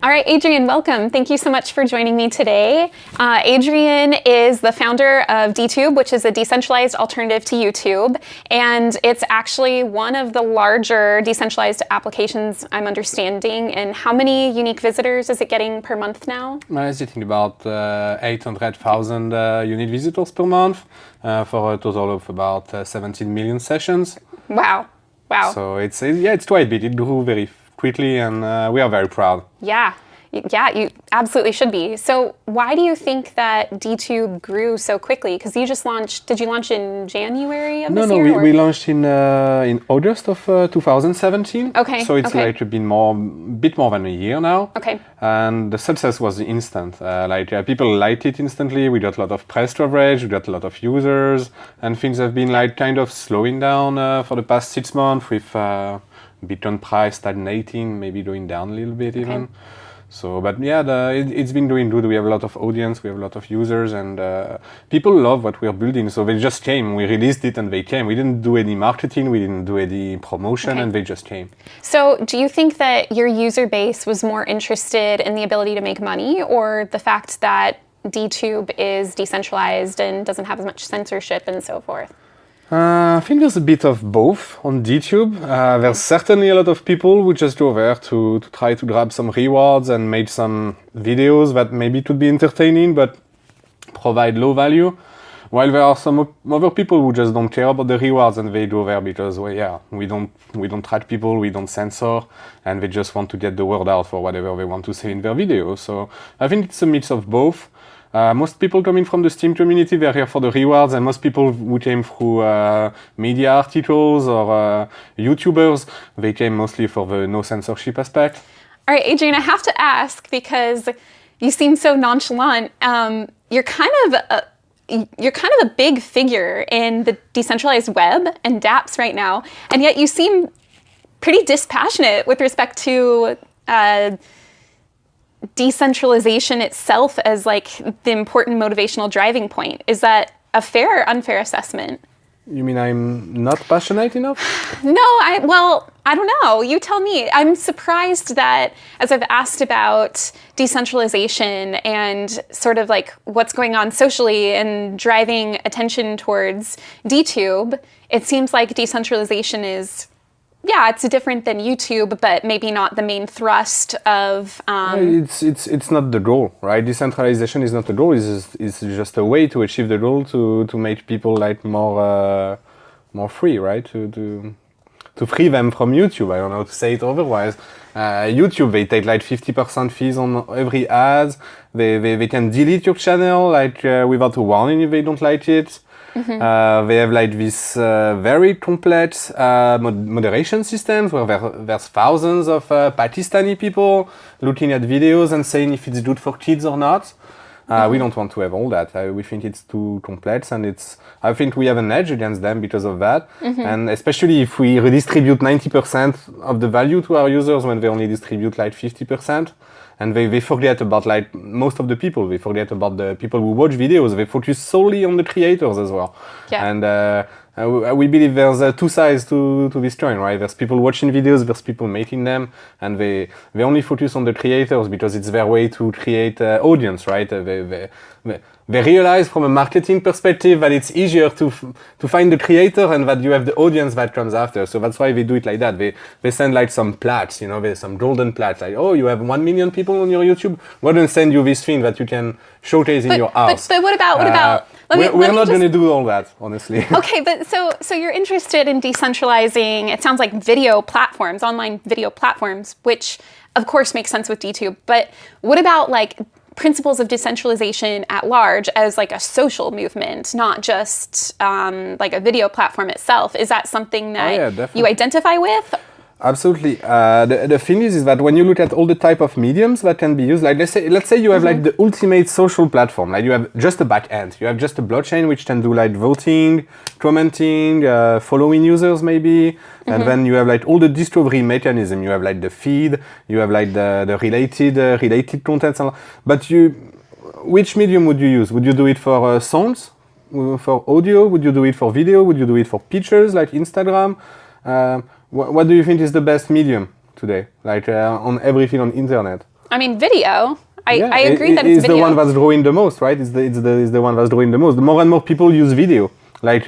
All right, Adrien, welcome. Thank you so much for joining me today. Adrien is the founder of D.Tube, which is a decentralized alternative to YouTube. And it's actually one of the larger decentralized applications, I'm understanding. And how many unique visitors is it getting per month now? It's getting about 800,000 unique visitors per month for a total of about 17 million sessions. Wow. Wow. So it's quite big. It grew very quickly, and we are very proud. Yeah, you absolutely should be. So why do you think that D.Tube grew so quickly? Because you just launched, did you launch in January of this year? No, we launched in August of 2017. Okay. So it's like bit more than a year now. Okay. And the success was instant. People liked it instantly. We got a lot of press coverage. We got a lot of users, and things have been kind of slowing down for the past 6 months with Bitcoin price stagnating, maybe going down a little bit even. So, but yeah, it's been doing good. We have a lot of audience, we have a lot of users, and people love what we're building. So they just came. We released it and they came. We didn't do any marketing, we didn't do any promotion, and they just came. So do you think that your user base was more interested in the ability to make money, or the fact that D.Tube is decentralized and doesn't have as much censorship and so forth? I think there's a bit of both on D.Tube. There's certainly a lot of people who just go there to try to grab some rewards and make some videos that maybe could be entertaining but provide low value. While there are some other people who just don't care about the rewards and they go there because, well, yeah, we don't track people, we don't censor, and they just want to get the word out for whatever they want to say in their videos. So I think it's a mix of both. Most people coming from the Steam community, they're here for the rewards, and most people who came through media articles or YouTubers, they came mostly for the no censorship aspect. All right, Adrien, I have to ask because you seem so nonchalant. You're kind of a big figure in the decentralized web and dApps right now, and yet you seem pretty dispassionate with respect to decentralization itself as like the important motivational driving point. Is that a fair or unfair assessment? You mean I'm not passionate enough? No, I don't know. You tell me. I'm surprised that as I've asked about decentralization and sort of like what's going on socially and driving attention towards D.Tube, it seems like decentralization is, yeah, it's different than YouTube, but maybe not the main thrust of... It's not the goal, right? Decentralization is not the goal. It's just a way to achieve the goal to make people like more free, right? To free them from YouTube. I don't know how to say it otherwise. YouTube, they take like 50% fees on every ad. They can delete your channel like without a warning if they don't like it. Mm-hmm. They have like this very complex moderation systems where there's thousands of Pakistani people looking at videos and saying if it's good for kids or not. We don't want to have all that. We think it's too complex, and I think we have an edge against them because of that. Mm-hmm. And especially if we redistribute 90% of the value to our users when they only distribute like 50%. And they forget about like most of the people. They forget about the people who watch videos. They focus solely on the creators as well. Yeah. And we believe there's two sides to this coin, right? There's people watching videos, there's people making them, and they only focus on the creators because it's their way to create audience, right? They realize from a marketing perspective that it's easier to find the creator and that you have the audience that comes after. So that's why they do it like that. They send like some plaques, there's some golden plaques, like, oh, you have 1 million people on your YouTube. We're going to send you this thing that you can showcase in your house. But what about? We're not going to do all that, honestly. Okay, but so you're interested in decentralizing, it sounds like video platforms, online video platforms, which of course makes sense with D.Tube. But what about like principles of decentralization at large as like a social movement, not just like a video platform itself? Is that something that you identify with? Absolutely. The thing is that when you look at all the type of mediums that can be used, like let's say you have like the ultimate social platform, like you have just a back end, you have just a blockchain which can do like voting, commenting, following users maybe, and then you have like all the discovery mechanism. You have like the feed, you have like the related contents, but which medium would you use? Would you do it for songs, for audio? Would you do it for video? Would you do it for pictures like Instagram? What do you think is the best medium today, like on everything on internet? I mean, video. I Yeah, agree that it's the video. one that's growing the most, right? It's the one that's growing the most. More and more people use video. Like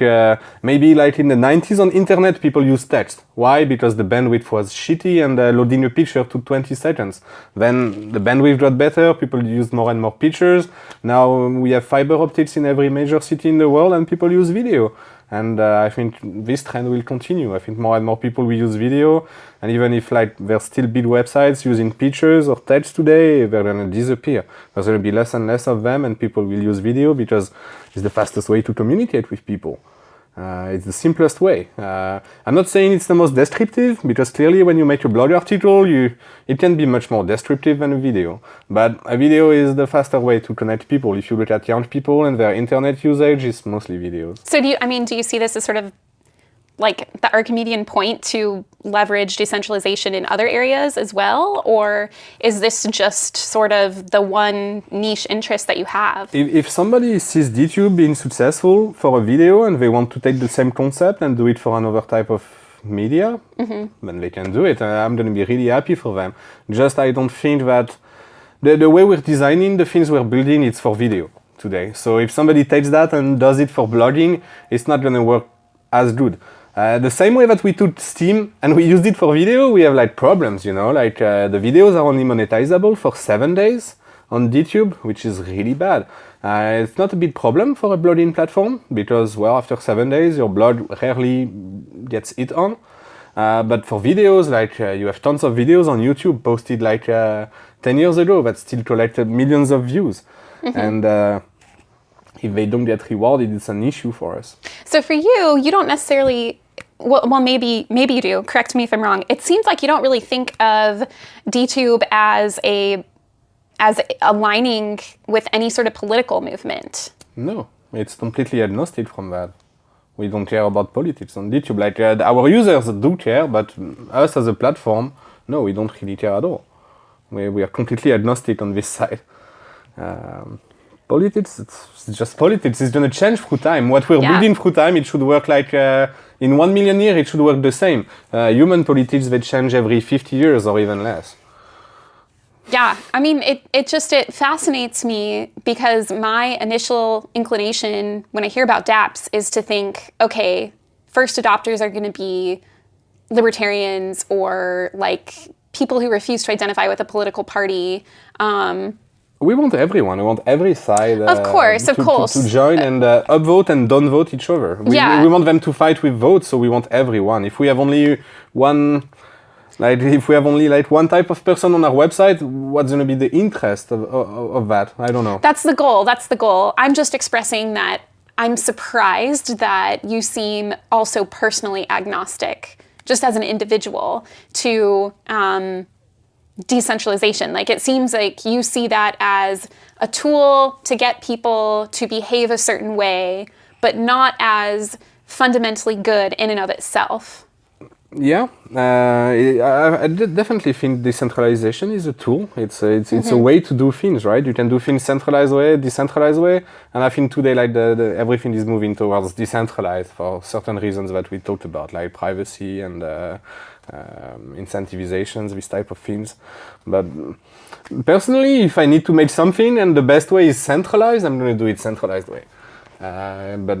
maybe like in the 90s on internet, people used text. Why? Because the bandwidth was shitty and loading a picture took 20 seconds. Then the bandwidth got better, people used more and more pictures. Now we have fiber optics in every major city in the world and people use video. And I think this trend will continue. I think more and more people will use video. And even if like there's still big websites using pictures or text today, they're gonna disappear. There's gonna be less and less of them and people will use video because it's the fastest way to communicate with people. It's the simplest way. I'm not saying it's the most descriptive because clearly when you make a blog article, it can be much more descriptive than a video. But a video is the faster way to connect people. If you look at young people and their internet usage, it's mostly videos. So do you see this as sort of like the Archimedean point to leverage decentralization in other areas as well? Or is this just sort of the one niche interest that you have? If somebody sees DTube being successful for a video and they want to take the same concept and do it for another type of media, then they can do it. I'm going to be really happy for them. Just I don't think that the way we're designing the things we're building, it's for video today. So if somebody takes that and does it for blogging, it's not going to work as good. The same way that we took Steam and we used it for video, we have like problems, you know, like the videos are only monetizable for 7 days on DTube, which is really bad. It's not a big problem for a blogging platform because, well, after 7 days, your blog rarely gets hit on. But for videos, like you have tons of videos on YouTube posted like 10 years ago that still collected millions of views. And if they don't get rewarded, it's an issue for us. So for you, you don't necessarily, well, maybe you do. Correct me if I'm wrong. It seems like you don't really think of DTube as aligning with any sort of political movement. No, it's completely agnostic from that. We don't care about politics on DTube. Like our users do care, but us as a platform, no, we don't really care at all. We are completely agnostic on this side. Politics, it's just politics. It's going to change through time. What we're building through time, it should work like in 1 million years, it should work the same. Human politics, they change every 50 years or even less. Yeah, I mean, it fascinates me because my initial inclination when I hear about dApps is to think, okay, first adopters are going to be libertarians or like people who refuse to identify with a political party. We want everyone. We want every side of course, to join and upvote and downvote each other. We want them to fight with votes, so we want everyone. If we have only one type of person on our website, what's going to be the interest of that? I don't know. That's the goal. I'm just expressing that I'm surprised that you seem also personally agnostic, just as an individual, to decentralization. Like it seems like you see that as a tool to get people to behave a certain way, but not as fundamentally good in and of itself. Yeah, I definitely think decentralization is a tool. It's a way to do things, right? You can do things centralized way, decentralized way, and I think today like everything is moving towards decentralized for certain reasons that we talked about, like privacy and incentivizations, this type of things. But personally, if I need to make something and the best way is centralized, I'm going to do it centralized way. But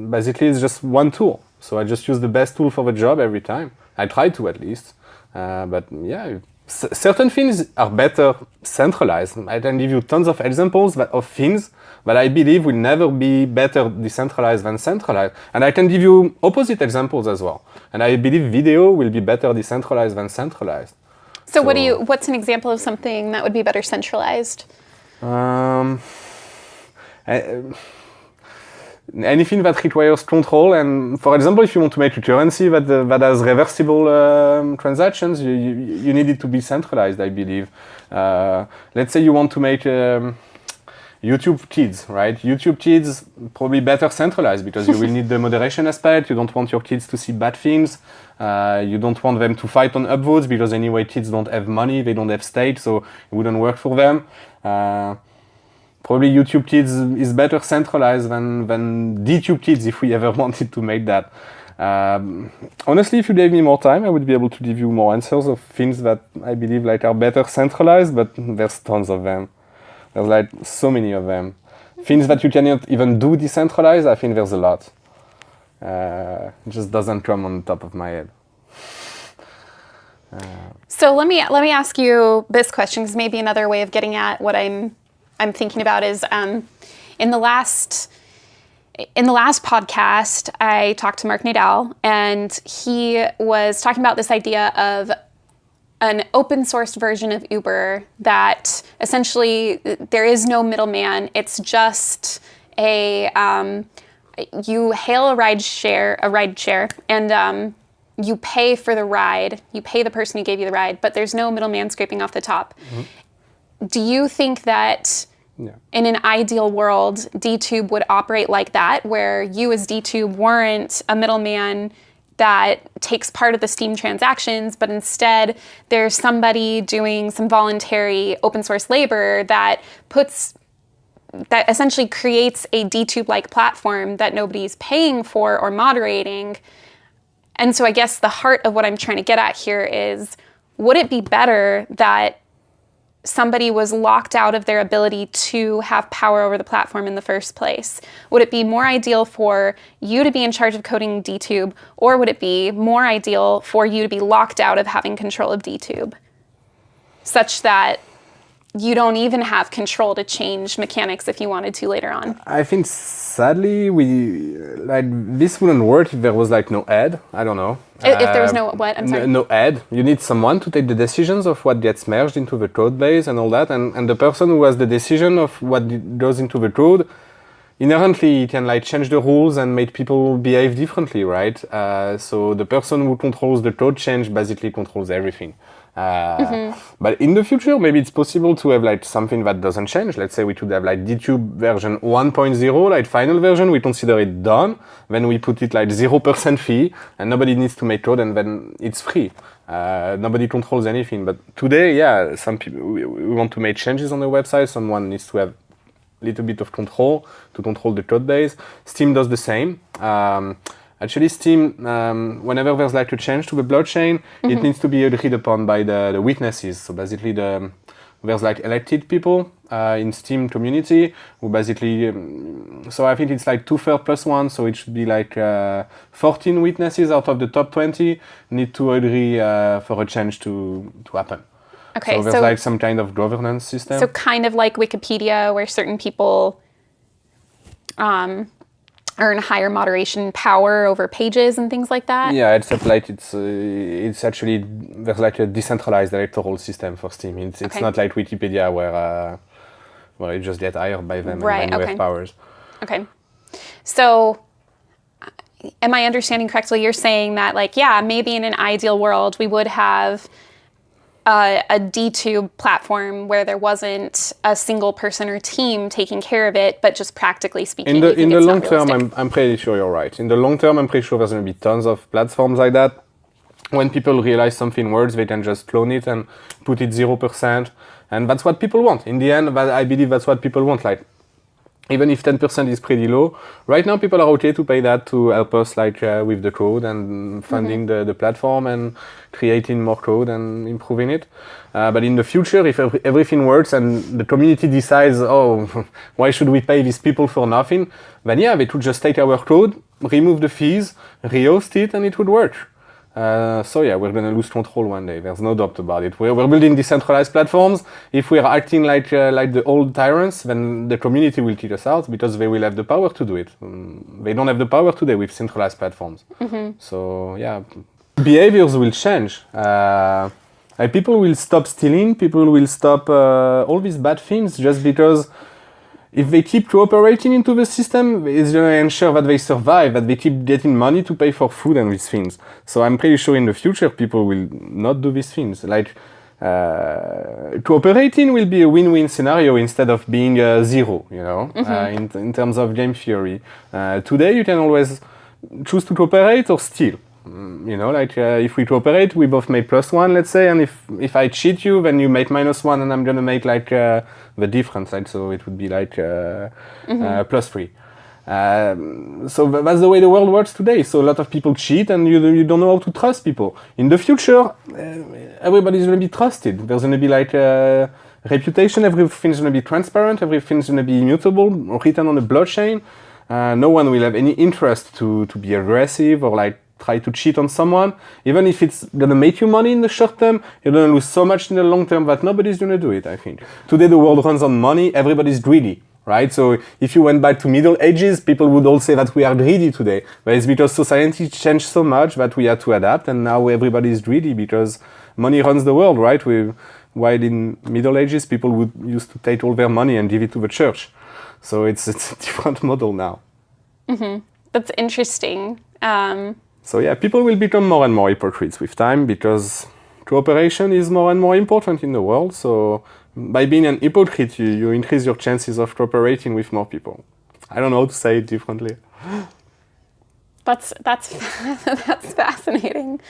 basically, it's just one tool. So I just use the best tool for the job every time. I try to at least. But yeah, certain things are better centralized. I can give you tons of examples of things that I believe will never be better decentralized than centralized. And I can give you opposite examples as well. And I believe video will be better decentralized than centralized. So what's an example of something that would be better centralized? Anything that requires control, and for example, if you want to make a currency that has reversible transactions, you need it to be centralized, I believe. Let's say you want to make YouTube Kids, right? YouTube Kids probably better centralized because you will need the moderation aspect. You don't want your kids to see bad things. You don't want them to fight on upvotes because anyway, kids don't have money, they don't have state, so it wouldn't work for them. Probably YouTube Kids is better centralized than DTube Kids if we ever wanted to make that. Honestly, if you gave me more time, I would be able to give you more answers of things that I believe like are better centralized, but there's tons of them. There's like so many of them. Things that you cannot even do decentralized, I think there's a lot. It just doesn't come on the top of my head. So let me ask you this question, because maybe another way of getting at what I'm thinking about is in the last podcast, I talked to Mark Nadal, and he was talking about this idea of an open source version of Uber that essentially there is no middleman. It's just you hail a ride share, and you pay for the ride. You pay the person who gave you the ride, but there's no middleman scraping off the top. Mm-hmm. Do you think that in an ideal world, DTube would operate like that, where you as DTube weren't a middleman that takes part of the Steam transactions, but instead there's somebody doing some voluntary open source labor that essentially creates a DTube-like platform that nobody's paying for or moderating? And so I guess the heart of what I'm trying to get at here is, would it be better that somebody was locked out of their ability to have power over the platform in the first place? Would it be more ideal for you to be in charge of coding DTube, or would it be more ideal for you to be locked out of having control of DTube, such that you don't even have control to change mechanics if you wanted to later on? I think sadly this wouldn't work if there was like no ad. I don't know. If there was no what? I'm sorry. No ad. You need someone to take the decisions of what gets merged into the code base and all that, and the person who has the decision of what goes into the code, inherently can like change the rules and make people behave differently, right? So the person who controls the code change basically controls everything. But in the future, maybe it's possible to have like something that doesn't change. Let's say we could have like DTube version 1.0, like final version, we consider it done. Then we put it like 0% fee, and nobody needs to make code, and then it's free. Nobody controls anything. But today, yeah, some people, we want to make changes on the website. Someone needs to have a little bit of control to control the code base. Steam does the same. Actually, Steam, whenever there's like a change to the blockchain, it needs to be agreed upon by the witnesses. So basically, there's like elected people in Steam community who basically, so I think it's like 2/3 plus 1, so it should be like 14 witnesses out of the top 20 need to agree for a change to happen. Okay, so there's like some kind of governance system. So kind of like Wikipedia, where certain people earn higher moderation power over pages and things like that? Yeah, except like it's actually, there's like a decentralized electoral system for Steam. It's not like Wikipedia where you just get hired by them and then you have powers. Okay. So am I understanding correctly? You're saying that like, yeah, maybe in an ideal world we would have a DTube platform where there wasn't a single person or team taking care of it, but just practically speaking, in the long term, I'm pretty sure you're right. In the long term, I'm pretty sure there's going to be tons of platforms like that. When people realize something works, they can just clone it and put it 0%, and that's what people want. In the end, I believe that's what people want. Like, even if 10% is pretty low, right now people are okay to pay that to help us like with the code and funding the platform and creating more code and improving it. But in the future, if everything works and the community decides, oh, why should we pay these people for nothing? Then yeah, they could just take our code, remove the fees, rehost it, and it would work. So yeah, we're going to lose control one day. There's no doubt about it. We're building decentralized platforms. If we're acting like the old tyrants, then the community will kick us out because they will have the power to do it. They don't have the power today with centralized platforms. So yeah, behaviors will change. People will stop stealing. People will stop all these bad things just because if they keep cooperating into the system, it's going to ensure that they survive, that they keep getting money to pay for food and these things. So I'm pretty sure in the future people will not do these things. Like cooperating will be a win-win scenario instead of being zero, you know, in terms of game theory. Today you can always choose to cooperate or steal. You know, like if we cooperate, we both make +1, let's say, and if I cheat you, then you make -1, and I'm gonna make like the difference. Like so, it would be like +3. So that's the way the world works today. So a lot of people cheat, and you don't know how to trust people. In the future, everybody's going to be trusted. There's going to be like reputation. Everything's going to be transparent. Everything's going to be immutable, written on a blockchain. No one will have any interest to be aggressive or like try to cheat on someone. Even if it's going to make you money in the short term, you're going to lose so much in the long term that nobody's going to do it, I think. Today the world runs on money. Everybody's greedy, right? So if you went back to Middle Ages, people would all say that we are greedy today. But it's because society changed so much that we had to adapt, and now everybody is greedy because money runs the world, right? While in Middle Ages, people would used to take all their money and give it to the church. So it's a different model now. Mm-hmm. That's interesting. So yeah, people will become more and more hypocrites with time because cooperation is more and more important in the world. So by being an hypocrite, you increase your chances of cooperating with more people. I don't know how to say it differently. That's that's fascinating.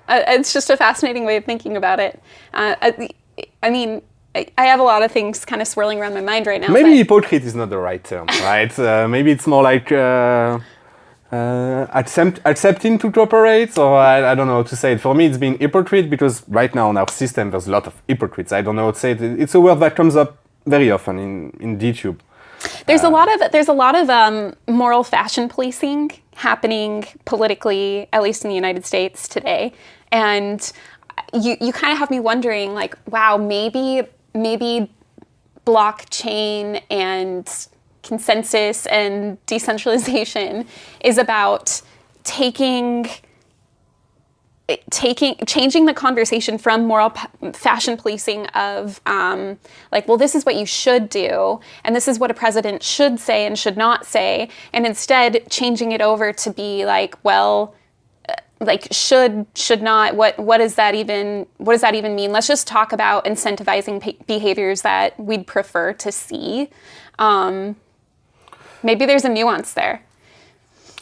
It's just a fascinating way of thinking about it. I mean, I have a lot of things kind of swirling around my mind right now. Maybe hypocrite is not the right term, right? Maybe it's more like accepting to cooperate, or I don't know how to say it. For me, it's being hypocrite because right now in our system there's a lot of hypocrites. I don't know how to say it. It's a word that comes up very often in DTube. There's a lot of moral fashion policing happening politically, at least in the United States today, and you kind of have me wondering, like, wow, maybe blockchain and consensus and decentralization is about changing the conversation from moral fashion policing of like, well, this is what you should do, and this is what a president should say and should not say, and instead changing it over to be like, well, like should not, what does that even mean? Let's just talk about incentivizing behaviors that we'd prefer to see. Maybe there's a nuance there.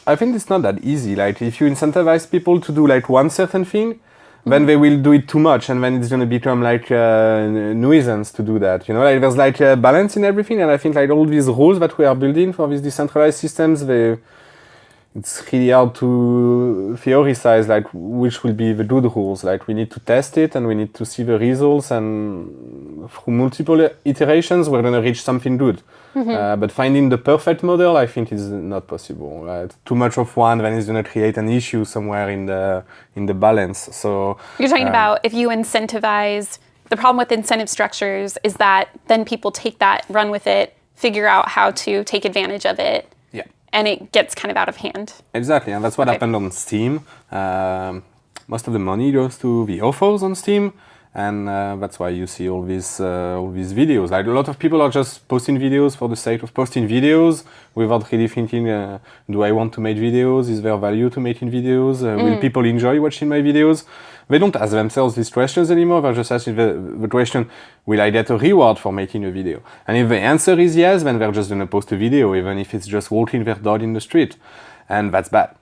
I think it's not that easy. Like if you incentivize people to do like one certain thing, then they will do it too much, and then it's going to become like a nuisance to do that. You know, like there's like a balance in everything, and I think like all these rules that we are building for these decentralized systems, it's really hard to theorize like which will be the good rules. Like we need to test it, and we need to see the results, and through multiple iterations we're going to reach something good. But finding the perfect model, I think, is not possible. Too much of one, then it's going to create an issue somewhere in the balance. So you're talking about if you incentivize. The problem with incentive structures is that then people take that, run with it, figure out how to take advantage of it. And it gets kind of out of hand. Exactly, and that's what happened on Steam. Most of the money goes to the authors on Steam, and that's why you see all these videos. Like a lot of people are just posting videos for the sake of posting videos without really thinking, do I want to make videos? Is there value to making videos? Will people enjoy watching my videos? They don't ask themselves these questions anymore. They're just asking the question, will I get a reward for making a video? And if the answer is yes, then they're just going to post a video, even if it's just walking their dog in the street. And that's bad.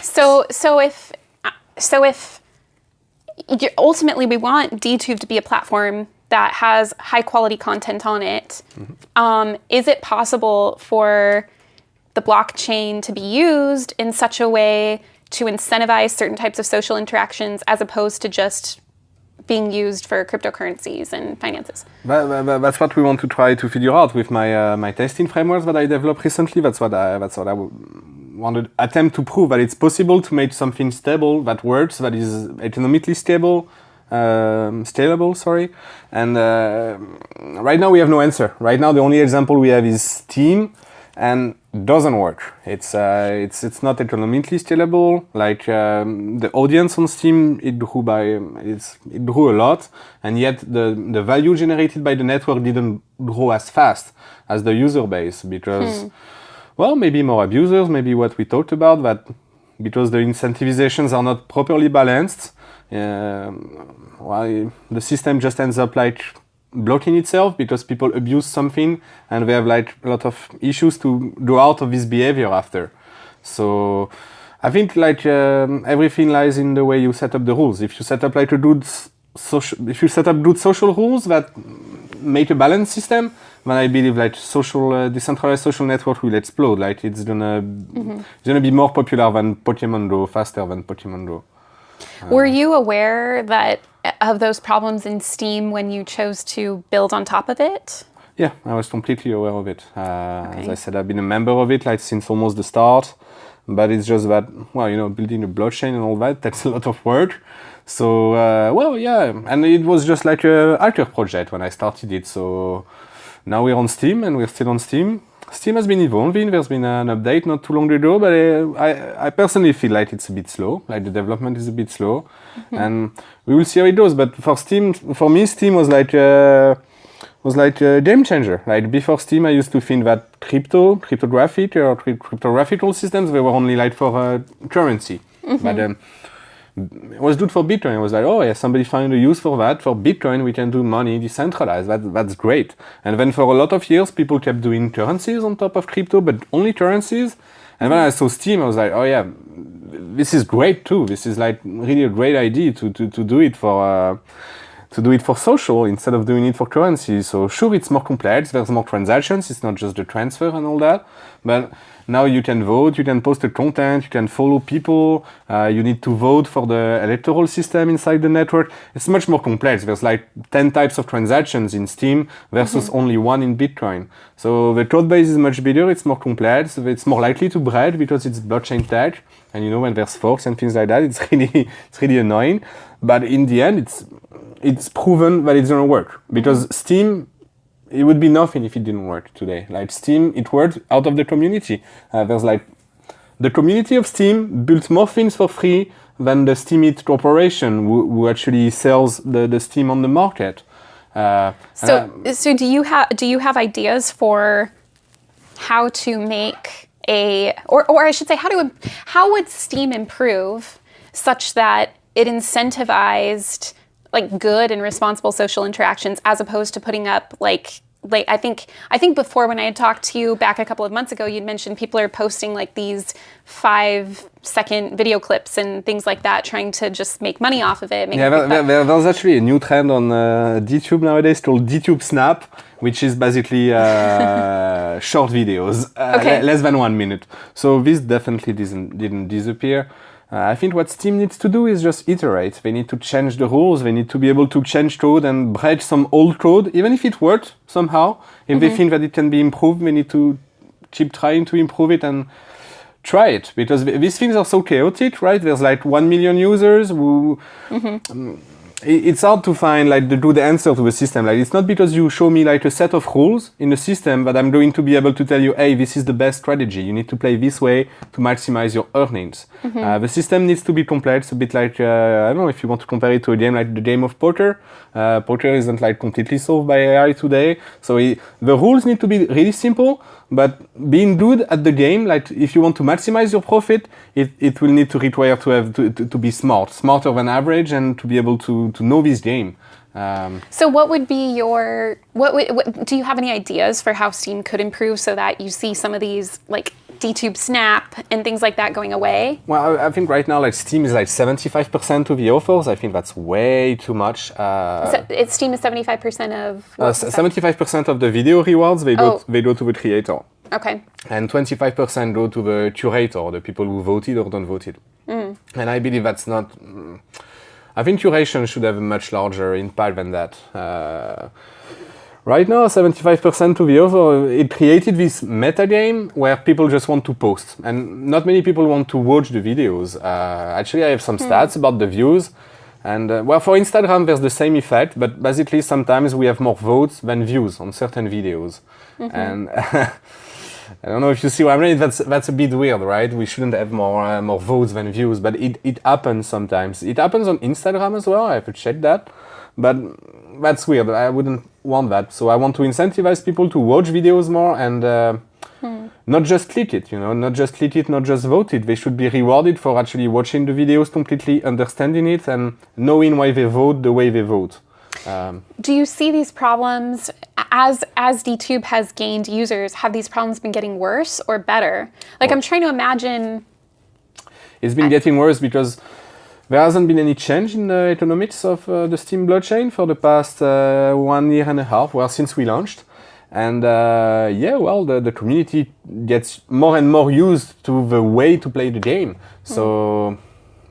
So if ultimately we want DTube to be a platform that has high quality content on it, is it possible for the blockchain to be used in such a way to incentivize certain types of social interactions as opposed to just being used for cryptocurrencies and finances? That's what we want to try to figure out with my testing frameworks that I developed recently. That's what I want to attempt to prove, that it's possible to make something stable that works, that is economically scalable. And right now we have no answer. Right now the only example we have is Steam, and doesn't work. It's not economically scalable. Like the audience on Steam, it grew a lot, and yet the value generated by the network didn't grow as fast as the user base because, well, maybe more abusers, maybe what we talked about, that because the incentivizations are not properly balanced, well, the system just ends up like blocking itself because people abuse something, and they have like a lot of issues to go out of this behavior after. So I think like everything lies in the way you set up the rules. If you set up like good social rules that make a balanced system, then I believe like decentralized social network will explode. Like it's gonna be more popular than Pokemon Go, faster than Pokemon Go. Were you aware of those problems in Steam when you chose to build on top of it? Yeah, I was completely aware of it. As I said, I've been a member of it like since almost the start. But it's just that, well, building a blockchain and all that, that's a lot of work. So, and it was just like a alter project when I started it. So now we're on Steam and we're still on Steam. Steam has been evolving. There's been an update not too long ago, but I personally feel like it's a bit slow. Like the development is a bit slow, and we will see how it goes. But for me, Steam was like a game changer. Like before Steam, I used to think that cryptographical systems, they were only like for currency. But it was good for Bitcoin. I was like, oh yeah, somebody found a use for that. For Bitcoin, we can do money decentralized. That's great. And then for a lot of years, people kept doing currencies on top of crypto, but only currencies. And when I saw Steam, I was like, oh yeah, this is great too. This is like really a great idea to do it for social instead of doing it for currency. So sure, it's more complex. There's more transactions. It's not just the transfer and all that. But now you can vote, you can post the content, you can follow people. You need to vote for the electoral system inside the network. It's much more complex. There's like 10 types of transactions in Steam versus only one in Bitcoin. So the code base is much bigger. It's more complex. It's more likely to break because it's blockchain tech. And when there's forks and things like that, it's really annoying. But in the end, it's proven that it's gonna work because Steam, it would be nothing if it didn't work today. Like Steam, it worked out of the community. There's like the community of Steam built more things for free than the Steemit corporation who actually sells the Steam on the market. So do you have ideas for how to make or I should say how would Steam improve such that it incentivized like good and responsible social interactions as opposed to putting up like I think before when I had talked to you back a couple of months ago, you'd mentioned people are posting like these 5-second video clips and things like that, trying to just make money off of it. There's actually a new trend on DTube nowadays called DTube Snap, which is basically short videos, less than 1 minute. So this definitely didn't disappear. I think what Steam needs to do is just iterate. They need to change the rules. They need to be able to change code and break some old code, even if it worked somehow. If they think that it can be improved, they need to keep trying to improve it and try it. Because these things are so chaotic, right? There's like 1 million users who... It's hard to find like the answer to the system. Like it's not because you show me like a set of rules in the system that I'm going to be able to tell you, hey, this is the best strategy. You need to play this way to maximize your earnings. The system needs to be complex, a bit like I don't know if you want to compare it to a game like the game of poker. Poker isn't like completely solved by AI today. So the rules need to be really simple, but being good at the game, like if you want to maximize your profit, it will need to require to be smarter than average, and to be able to know this game. So what would be do you have any ideas for how Steam could improve so that you see some of these like D.Tube Snap and things like that going away? Well, I think right now like Steam is like 75% of the offers. I think that's way too much. Steam is 75% of... 75% of the video rewards, they go to the creator. Okay. And 25% go to the curator, the people who voted or don't voted. And I believe that's not... I think Curation should have a much larger impact than that. Right now, 75% to the offer, it created this meta game where people just want to post. And not many people want to watch the videos. Actually, I have some stats about the views. And for Instagram, there's the same effect. But basically, sometimes we have more votes than views on certain videos. And I don't know if you see what I mean. That's a bit weird, right? We shouldn't have more votes than views. But it happens sometimes. It happens on Instagram as well. I have to check that. But that's weird. I wouldn't want that. So I want to incentivize people to watch videos more and not just click it, not just click it, not just vote it. They should be rewarded for actually watching the videos completely, understanding it, and knowing why they vote the way they vote. Do you see these problems as DTube has gained users? Have these problems been getting worse or better? Like I'm trying to imagine. It's been getting worse because There hasn't been any change in the economics of the Steam blockchain for the past 1 year and a half, well, since we launched. And the community gets more and more used to the way to play the game. So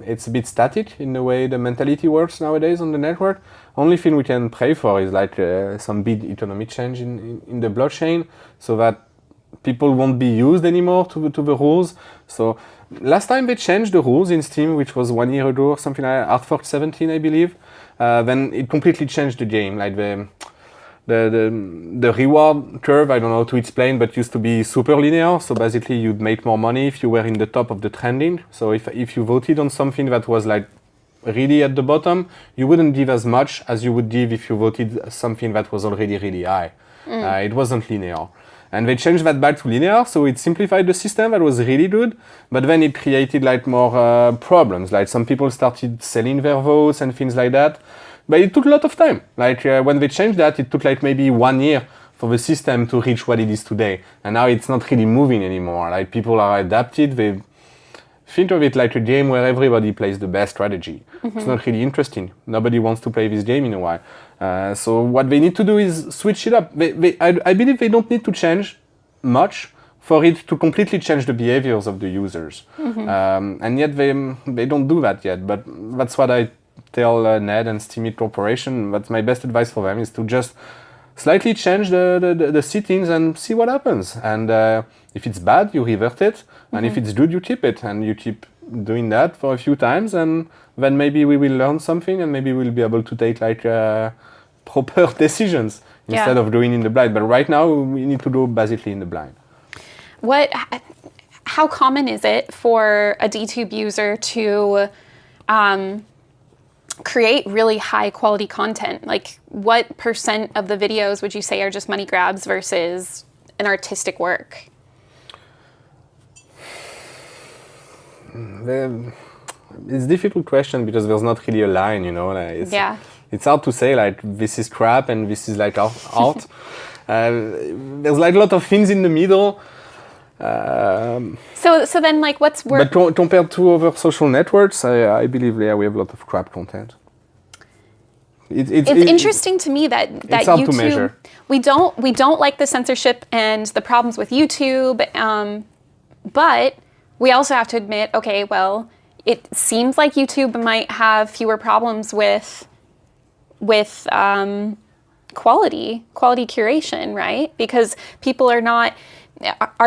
it's a bit static in the way the mentality works nowadays on the network. Only thing we can pray for is like some big economic change in the blockchain, so that people won't be used anymore to the rules. So last time they changed the rules in Steam, which was 1 year ago or something like Artfork 17, I believe, then it completely changed the game. Like the reward curve, I don't know how to explain, but used to be super linear. So basically you'd make more money if you were in the top of the trending. So if you voted on something that was like really at the bottom, you wouldn't give as much as you would give if you voted something that was already really high. It wasn't linear. And they changed that back to linear, so it simplified the system. That was really good. But then it created like more problems. Like some people started selling their votes and things like that. But it took a lot of time. Like when they changed that, it took like maybe 1 year for the system to reach what it is today. And now it's not really moving anymore. Like people are adapted. They think of it like a game where everybody plays the best strategy. It's not really interesting. Nobody wants to play this game in a while. So what they need to do is switch it up. I believe they don't need to change much for it to completely change the behaviors of the users. And yet they don't do that yet. But that's what I tell Ned and Steam Corporation. That's my best advice for them, is to just slightly change the settings and see what happens. And if it's bad, you revert it. And if it's good, you keep it. And you keep doing that for a few times. And then maybe we will learn something, and maybe we'll be able to take like proper decisions instead of doing in the blind. But right now, we need to do basically in the blind. How common is it for a DTube user to create really high quality content? Like what % of the videos would you say are just money grabs versus an artistic work? It's a difficult question because there's not really a line, you know. Like it's hard to say like this is crap and this is like art. There's like a lot of things in the middle. So then like what's work? But compared to other social networks, I believe we have a lot of crap content. It's interesting to me that it's hard YouTube, to measure. we don't like the censorship and the problems with YouTube, but we also have to admit, okay, well, it seems like YouTube might have fewer problems with quality curation, right? Because people are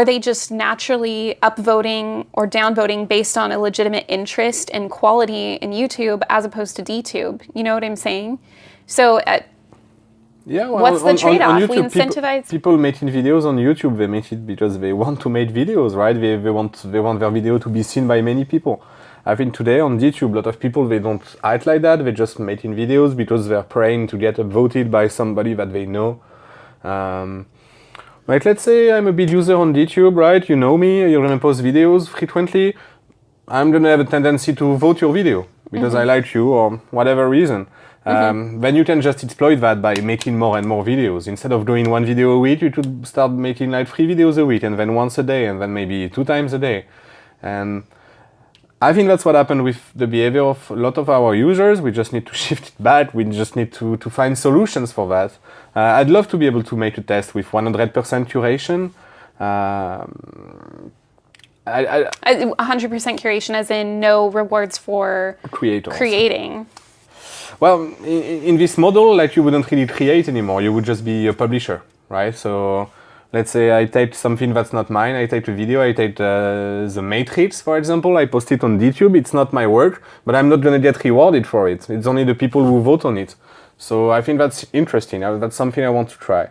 they just naturally upvoting or downvoting based on a legitimate interest and quality in YouTube as opposed to DTube? You know what I'm saying? So what's the trade-off? YouTube, we incentivize people making videos on YouTube. They make it because they want to make videos, right? They want their video to be seen by many people. I think today on DTube, a lot of people, they don't act like that. They're just making videos because they're praying to get upvoted by somebody that they know. Like let's say I'm a big user on DTube, right? You know me, you're gonna post videos frequently. I'm gonna have a tendency to vote your video because I like you or whatever reason. Then you can just exploit that by making more and more videos. Instead of doing 1 video a week, you should start making like 3 videos a week, and then once a day, and then maybe 2 times a day. And I think that's what happened with the behavior of a lot of our users. We just need to shift it back. We just need to find solutions for that. I'd love to be able to make a test with 100% curation. 100% curation as in no rewards for creating. Well, in this model, like you wouldn't really create anymore. You would just be a publisher, right? So let's say I take something that's not mine. I take a video. I take the Matrix, for example. I post it on DTube. It's not my work, but I'm not going to get rewarded for it. It's only the people who vote on it. So I think that's interesting. That's something I want to try.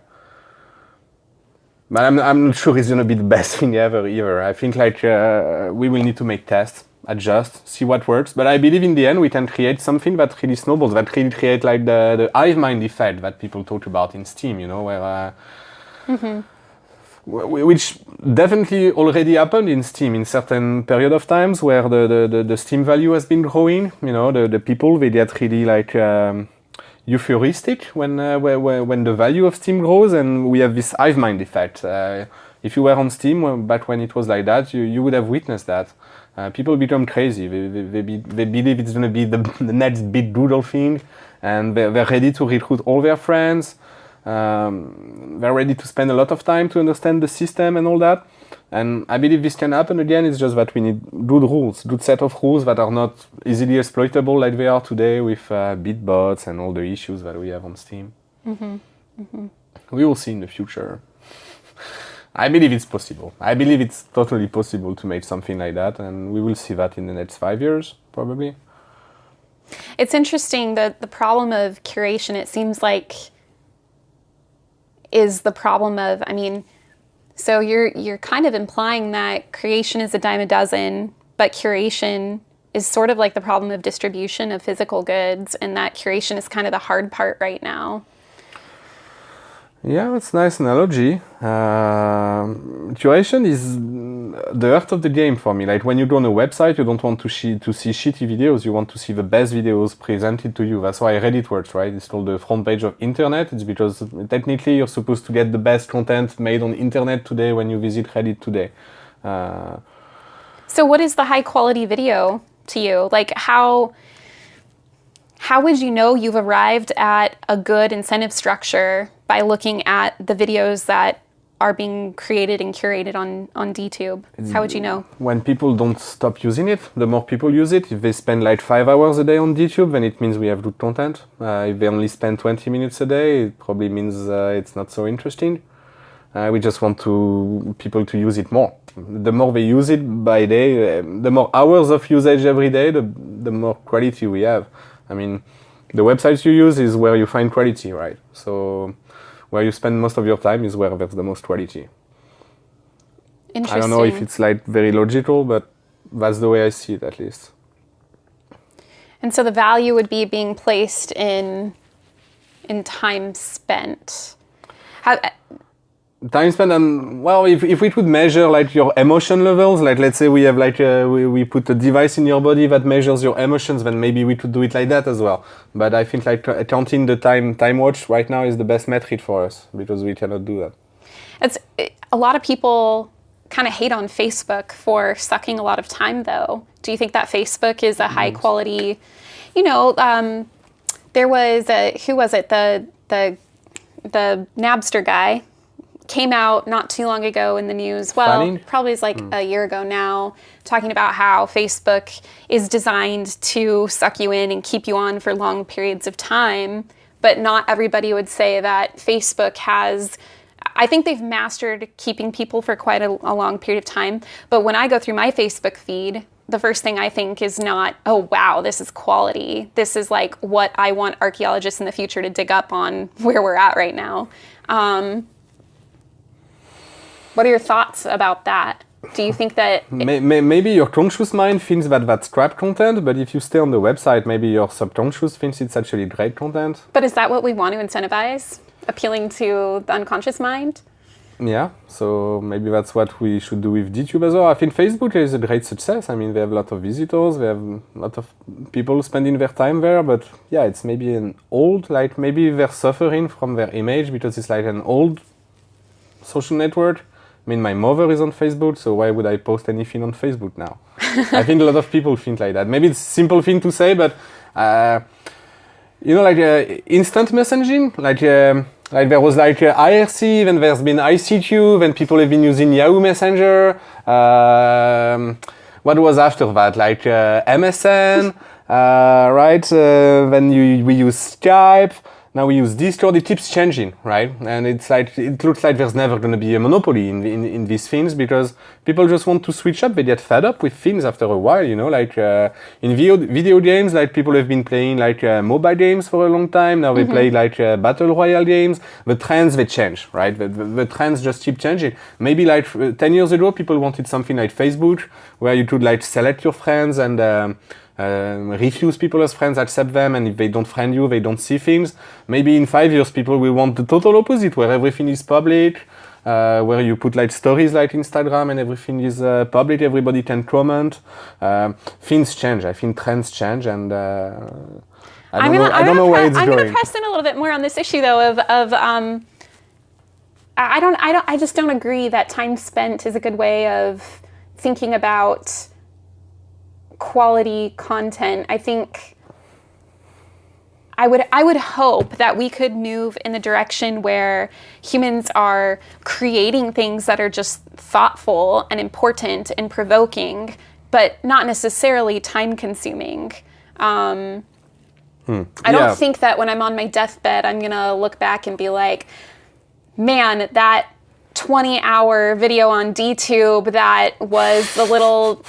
But I'm not sure it's going to be the best thing ever either. I think like we will need to make tests, adjust, see what works. But I believe in the end we can create something that really snowballs, that really create like the hive mind effect that people talk about in Steam, you know, where which definitely already happened in Steam in certain period of times where the Steam value has been growing. You know, the people, they get really like euphoristic when the value of Steam grows, and we have this hive mind effect. If you were on Steam back when it was like that, you would have witnessed that. People become crazy. They believe it's going to be the next big doodle thing, and they're ready to recruit all their friends. They're ready to spend a lot of time to understand the system and all that. And I believe this can happen again. It's just that we need good rules, good set of rules that are not easily exploitable like they are today with bitbots and all the issues that we have on Steam. We will see in the future. I believe it's possible. I believe it's totally possible to make something like that, and we will see that in the next 5 years, probably. It's interesting that the problem of curation, it seems like, is the problem of, I mean, so you're kind of implying that creation is a dime a dozen, but curation is sort of like the problem of distribution of physical goods, and that curation is kind of the hard part right now. Yeah, that's a nice analogy. Curation is the heart of the game for me. Like when you go on a website, you don't want to see shitty videos. You want to see the best videos presented to you. That's why Reddit works, right? It's called the front page of internet. It's because technically you're supposed to get the best content made on internet today when you visit Reddit today. So what is the high quality video to you? Like how would you know you've arrived at a good incentive structure by looking at the videos that are being created and curated on DTube? How would you know? When people don't stop using it, the more people use it. If they spend like 5 hours a day on DTube, then it means we have good content. If they only spend 20 minutes a day, it probably means it's not so interesting. We just want people to use it more. The more they use it by day, the more hours of usage every day, the more quality we have. I mean, the websites you use is where you find quality, right? So where you spend most of your time is where there's the most quality. Interesting. I don't know if it's like very logical, but that's the way I see it at least. And so the value would be being placed in time spent. Time spent on, well, if we could measure like your emotion levels, like let's say we have like we put a device in your body that measures your emotions, then maybe we could do it like that as well. But I think like counting the time watch right now is the best metric for us because we cannot do that. A lot of people kind of hate on Facebook for sucking a lot of time though. Do you think that Facebook is a high quality, there was who was it? The Napster guy came out not too long ago in the news. Well, Funny? probably it's like a year ago now, talking about how Facebook is designed to suck you in and keep you on for long periods of time. But not everybody would say that Facebook has, I think they've mastered keeping people for quite a long period of time. But when I go through my Facebook feed, the first thing I think is not, oh, wow, this is quality. This is like what I want archaeologists in the future to dig up on where we're at right now. What are your thoughts about that? Do you think that... Maybe your conscious mind thinks that that's crap content, but if you stay on the website, maybe your subconscious thinks it's actually great content. But is that what we want to incentivize? Appealing to the unconscious mind? Yeah, so maybe that's what we should do with DTube as well. I think Facebook is a great success. I mean, they have a lot of visitors, they have a lot of people spending their time there, but yeah, it's maybe maybe they're suffering from their image because it's like an old social network. I mean, my mother is on Facebook, so why would I post anything on Facebook now? I think a lot of people think like that. Maybe it's a simple thing to say, but instant messaging, like there was like IRC, then there's been ICQ, then people have been using Yahoo Messenger. What was after that? Like MSN, right? Then we use Skype. Now we use Discord. It keeps changing, right? And it looks like there's never going to be a monopoly in these things because people just want to switch up. They get fed up with things after a while, like in video games, like people have been playing like mobile games for a long time. Now they play like battle royale games. The trends, they change, right? The trends just keep changing. Maybe like 10 years ago, people wanted something like Facebook where you could like select your friends and refuse people as friends, accept them, and if they don't friend you, they don't see things. Maybe in 5 years, people will want the total opposite, where everything is public, where you put like stories like Instagram and everything is public, everybody can comment. Things change. I think trends change, and I don't know where it's going. I'm going to press in a little bit more on this issue, though, I just don't agree that time spent is a good way of thinking about quality content. I think I would hope that we could move in the direction where humans are creating things that are just thoughtful and important and provoking, but not necessarily time-consuming. I don't think that when I'm on my deathbed, I'm gonna look back and be like, man, that 20-hour video on DTube that was the little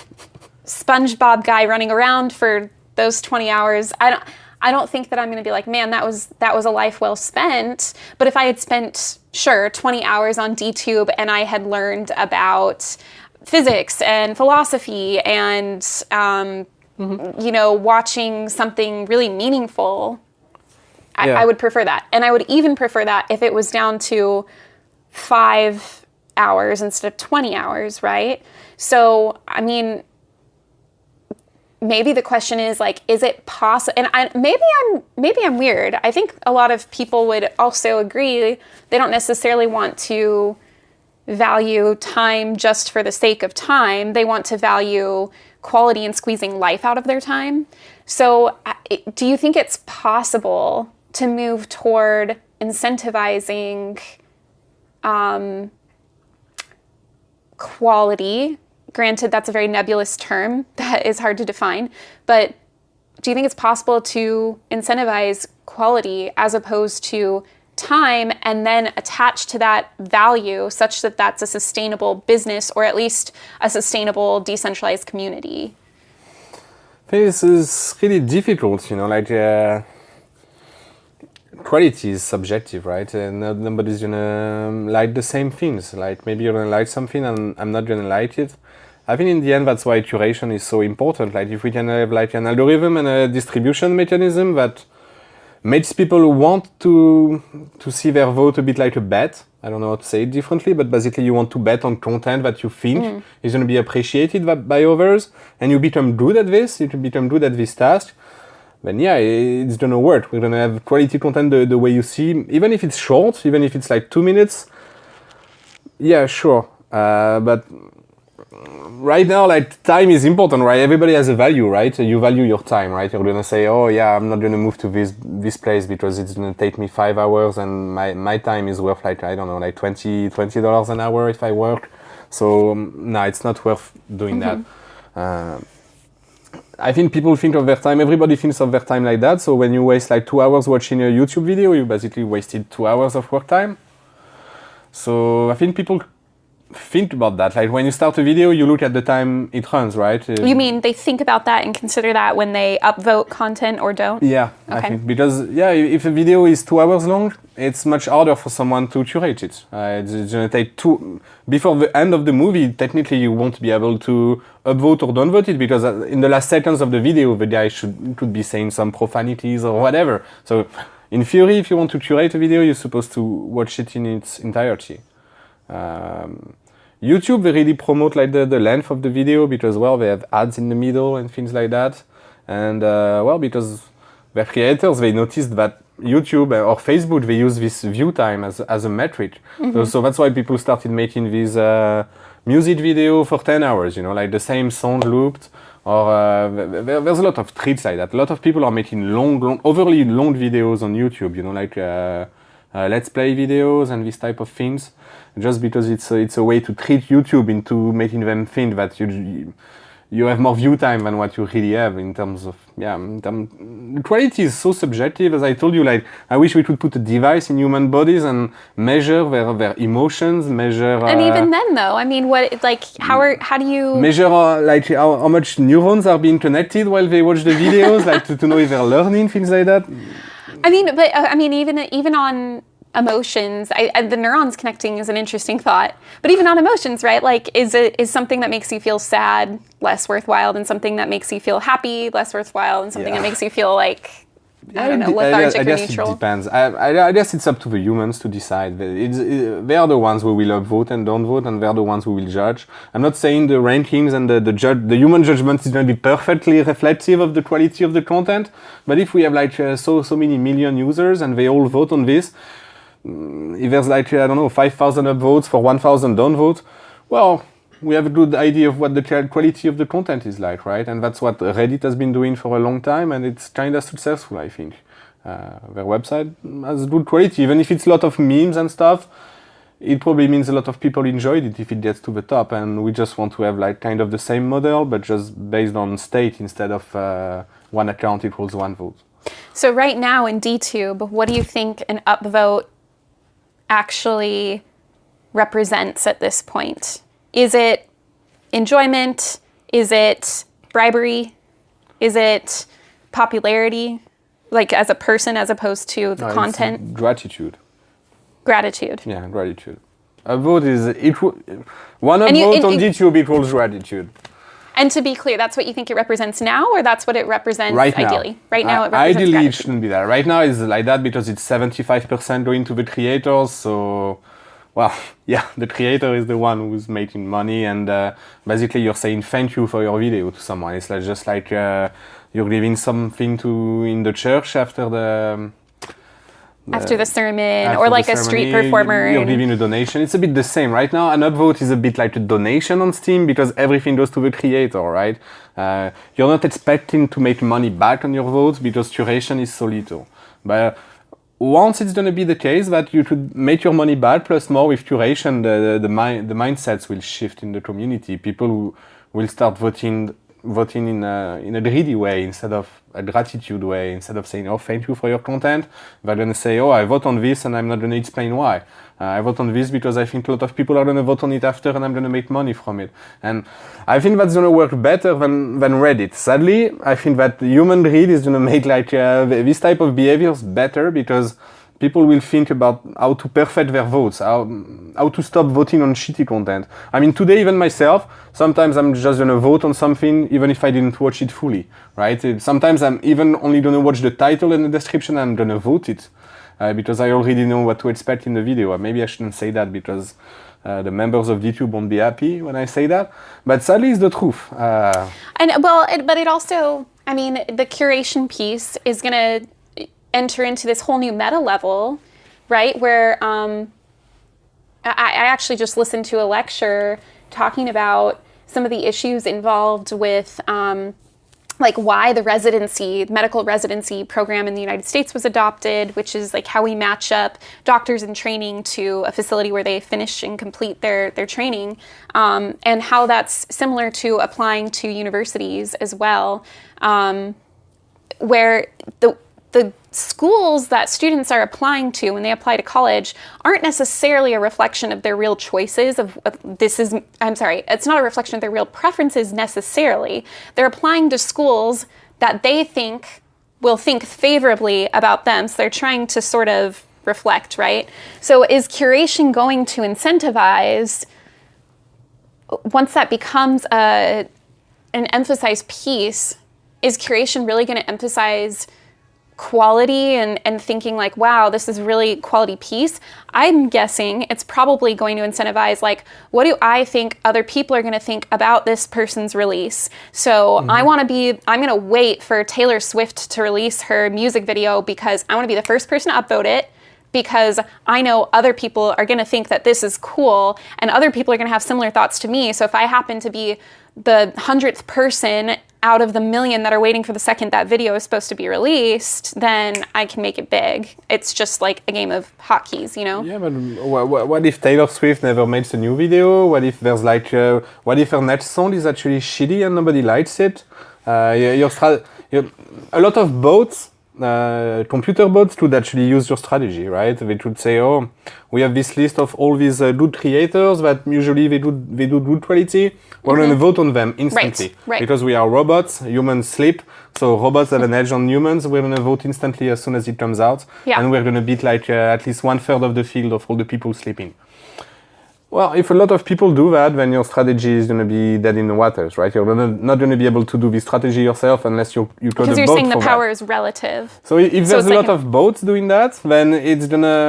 SpongeBob guy running around for those 20 hours. I don't think that I'm going to be like, man, that was a life well spent. But if I had spent, 20 hours on DTube and I had learned about physics and philosophy and, watching something really meaningful, I would prefer that. And I would even prefer that if it was down to 5 hours instead of 20 hours, right? So, I mean, maybe the question is like, is it possible? And maybe I'm weird. I think a lot of people would also agree they don't necessarily want to value time just for the sake of time. They want to value quality and squeezing life out of their time. So do you think it's possible to move toward incentivizing quality? Granted, that's a very nebulous term that is hard to define, but do you think it's possible to incentivize quality as opposed to time and then attach to that value such that that's a sustainable business or at least a sustainable decentralized community? I think this is really difficult, quality is subjective, right? And nobody's gonna like the same things. Like maybe you're gonna like something and I'm not gonna like it. I think in the end that's why curation is so important. Like if we can have like an algorithm and a distribution mechanism that makes people want to see their vote a bit like a bet. I don't know how to say it differently, but basically you want to bet on content that you think is going to be appreciated by others, and you become good at this, task, then it's going to work. We're going to have quality content the way you see, even if it's short, even if it's like 2 minutes. Yeah, sure. But right now, like, time is important, right? Everybody has a value, right? You value your time, right? You're gonna say, oh yeah, I'm not gonna move to this place because it's gonna take me 5 hours and my time is worth like, I don't know, like $20 an hour if I work. So no, it's not worth doing that. I think people think of their time, everybody thinks of their time like that. So when you waste like 2 hours watching a YouTube video, you basically wasted 2 hours of work time. So I think people think about that. Like when you start a video, you look at the time it runs, right? You mean they think about that and consider that when they upvote content or don't? Yeah, okay. I think because if a video is 2 hours long, it's much harder for someone to curate it. It's gonna take before the end of the movie. Technically, you won't be able to upvote or downvote it because in the last seconds of the video, the guy could be saying some profanities or whatever. So, in theory, if you want to curate a video, you're supposed to watch it in its entirety. YouTube, they really promote like the length of the video because, well, they have ads in the middle and things like that. And, because their creators, they noticed that YouTube or Facebook, they use this view time as a metric. So that's why people started making these music video for 10 hours, like the same song looped. Or there's a lot of treats like that. A lot of people are making overly long videos on YouTube, like let's play videos and this type of things, just because it's a way to treat YouTube into making them think that you have more view time than what you really have in terms of quality is so subjective. As I told you, like I wish we could put a device in human bodies and measure their emotions, measure. And even then, though, I mean, how do you measure how much neurons are being connected while they watch the videos, like to know if they're learning things like that. I mean, even on emotions, the neurons connecting is an interesting thought. But even on emotions, right? Like, is something that makes you feel sad less worthwhile than something that makes you feel happy less worthwhile than something that makes you feel like, I don't know, lethargic or neutral? It depends. I guess it's up to the humans to decide. They are the ones who will upvote and don't vote, and they're the ones who will judge. I'm not saying the rankings and the human judgment is going to be perfectly reflective of the quality of the content, but if we have like so many million users and they all vote on this, if there's like, I don't know, 5,000 upvotes for 1,000 don't vote, well, we have a good idea of what the quality of the content is like, right? And that's what Reddit has been doing for a long time, and it's kind of successful, I think. Their website has good quality, even if it's a lot of memes and stuff. It probably means a lot of people enjoyed it if it gets to the top, and we just want to have like kind of the same model, but just based on state instead of one account equals one vote. So right now in DTube, what do you think an upvote actually represents at this point? Is it enjoyment? Is it bribery? Is it popularity? Like as a person as opposed to the content? It's gratitude. Gratitude. Yeah, gratitude. A vote is one upvote on DTube equals gratitude. And to be clear, that's what you think it represents now, or that's what it represents ideally? Right now it represents ideally gratitude. It shouldn't be that. Right now it's like that because it's 75% going to the creators, so well, yeah, the creator is the one who's making money, and basically you're saying thank you for your video to someone. It's like just like you're giving something to in the church after the sermon, or like a street performer. You're giving a donation. It's a bit the same. Right now, an upvote is a bit like a donation on Steam because everything goes to the creator, right? You're not expecting to make money back on your votes because curation is so little. But once it's going to be the case that you could make your money back plus more with curation, the mindsets will shift in the community. People who will start voting in a greedy way instead of a gratitude way. Instead of saying, oh, thank you for your content, they're going to say, oh, I vote on this and I'm not going to explain why. I vote on this because I think a lot of people are going to vote on it after and I'm going to make money from it. And I think that's going to work better than Reddit. Sadly, I think that human greed is going to make like this type of behaviors better because people will think about how to perfect their votes, how to stop voting on shitty content. I mean, today, even myself, sometimes I'm just going to vote on something even if I didn't watch it fully, right? Sometimes I'm even only going to watch the title and the description and I'm going to vote it because I already know what to expect in the video. Maybe I shouldn't say that because the members of DTube won't be happy when I say that. But sadly, it's the truth. But it also, I mean, the curation piece is going to enter into this whole new meta level, right? Where I actually just listened to a lecture talking about some of the issues involved with like why the medical residency program in the United States was adopted, which is like how we match up doctors in training to a facility where they finish and complete their training, and how that's similar to applying to universities as well, where the schools that students are applying to when they apply to college aren't necessarily a reflection of their real choices it's not a reflection of their real preferences necessarily. They're applying to schools that they think will think favorably about them, so they're trying to sort of reflect, right? So is curation going to incentivize, once that becomes an emphasized piece, is curation really going to emphasize quality and thinking like, wow, this is really quality piece? I'm guessing it's probably going to incentivize like, what do I think other people are going to think about this person's release? So I'm going to wait for Taylor Swift to release her music video because I want to be the first person to upvote it, because I know other people are going to think that this is cool and other people are going to have similar thoughts to me. So if I happen to be the 100th person out of the million that are waiting for the second that video is supposed to be released, then I can make it big. It's just like a game of hotkeys, you know? Yeah, but what if Taylor Swift never makes a new video? What if there's like, what if her next song is actually shitty and nobody likes it? A lot of bots, computer bots could actually use your strategy, right? They could say, oh, we have this list of all these good creators that usually they do good quality. We're going to vote on them instantly. Right. Because we are robots, humans sleep, so robots have an edge on humans. We're going to vote instantly as soon as it comes out. Yeah. And we're going to beat like at least 1/3 of the field of all the people sleeping. Well, if a lot of people do that, then your strategy is going to be dead in the waters, right? You're not going to be able to do this strategy yourself unless you code a bot for that. Because you're saying the power is relative. So if there's a lot of bots doing that, then it's gonna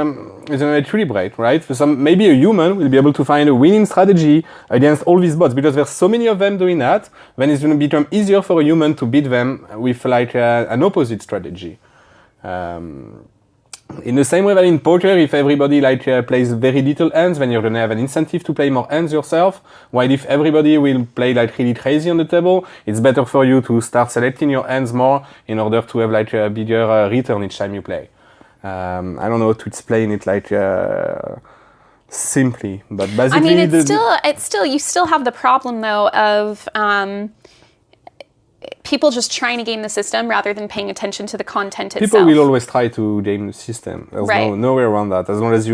equilibrate, right? Maybe a human will be able to find a winning strategy against all these bots because there's so many of them doing that. Then it's going to become easier for a human to beat them with like an opposite strategy. In the same way that in poker, if everybody plays very little hands, then you're gonna have an incentive to play more hands yourself. While if everybody will play really crazy on the table, it's better for you to start selecting your hands more in order to have a bigger return each time you play. I don't know how to explain it simply, but basically, I mean, it's still you still have the problem though of people just trying to game the system rather than paying attention to the content itself. People will always try to game the system. There's right. no way around that. As long as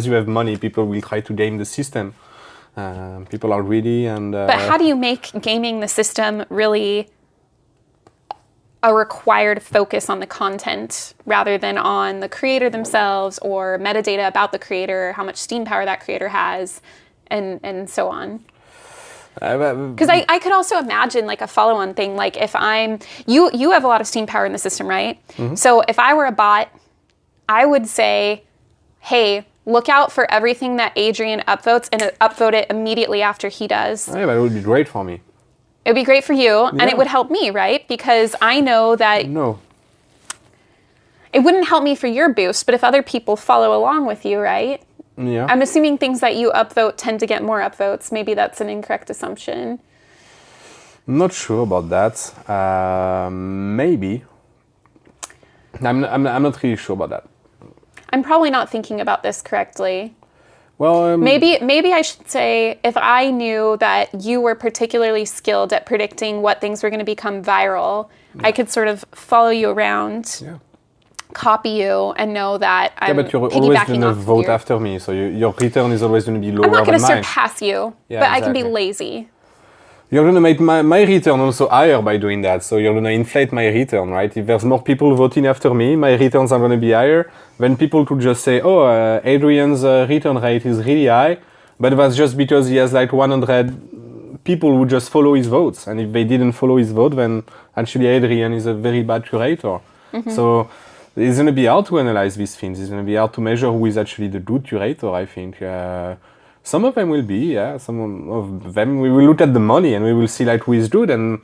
you have money, people will try to game the system. People are greedy and. But how do you make gaming the system really a required focus on the content rather than on the creator themselves or metadata about the creator, how much Steam power that creator has, and so on? Because I could also imagine like a follow-on thing, like if you have a lot of Steam power in the system, right? Mm-hmm. So if I were a bot, I would say, hey, look out for everything that Adrien upvotes and upvote it immediately after he does. Yeah, that would be great for me. It would be great for you, and it would help me, right? Because I know that... No. It wouldn't help me for your boost, but if other people follow along with you, right? Yeah. I'm assuming things that you upvote tend to get more upvotes. Maybe that's an incorrect assumption. Not sure about that. Maybe. I'm not really sure about that. I'm probably not thinking about this correctly. Well, maybe I should say if I knew that you were particularly skilled at predicting what things were going to become viral, I could sort of follow you around, copy you, and know that I'm but you're piggybacking always going to off vote your... after me, so your return is always going to be lower I'm not going than to mine. surpass you, Yeah, but exactly. I can be lazy. You're going to make my return also higher by doing that. So you're going to inflate my return, right? If there's more people voting after me, my returns are going to be higher. Then people could just say, oh, Adrien's return rate is really high. But that's just because he has like 100 people who just follow his votes. And if they didn't follow his vote, then actually Adrien is a very bad curator. Mm-hmm. So it's going to be hard to analyze these things. It's going to be hard to measure who is actually the good curator, I think. Some of them will be, some of them we will look at the money and we will see like who is good, and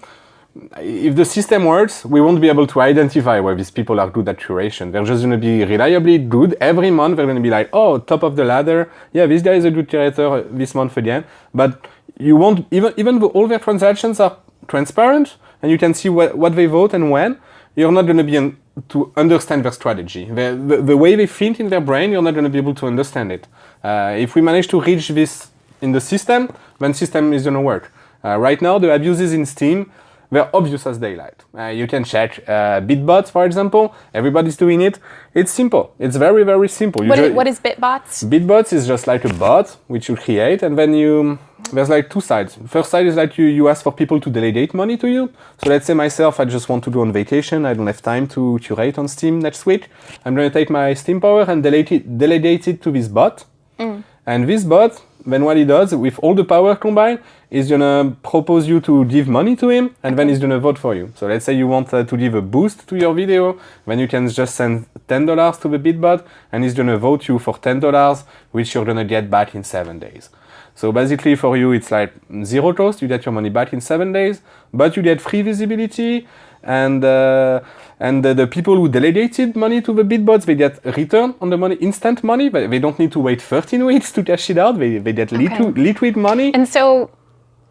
if the system works, we won't be able to identify where these people are good at curation. They're just going to be reliably good. Every month they're going to be like, oh, top of the ladder, yeah, this guy is a good curator this month again. But you won't, even though all their transactions are transparent and you can see what they vote and when, you're not going to be to understand their strategy. The way they think in their brain, you're not going to be able to understand it. If we manage to reach this in the system, then system is going to work. Right now, the abuses in Steam, they're obvious as daylight. You can check Bitbots, for example. Everybody's doing it. It's simple. It's very, very simple. What is Bitbots? Bitbots is just like a bot which you create, and then there's like two sides. First side is like you ask for people to delegate money to you. So let's say myself, I just want to go on vacation. I don't have time to curate on Steam next week. I'm going to take my Steam power and delegate it to this bot. And this bot, then what he does with all the power combined, is going to propose you to give money to him, and then he's going to vote for you. So let's say you want to give a boost to your video, then you can just send $10 to the Bitbot, and he's going to vote you for $10, which you're going to get back in 7 days. So basically for you, it's like zero cost. You get your money back in 7 days, but you get free visibility, and the people who delegated money to the Bitbots, they get return on the money, instant money. But they don't need to wait 13 weeks to cash it out. They get liquid money. And so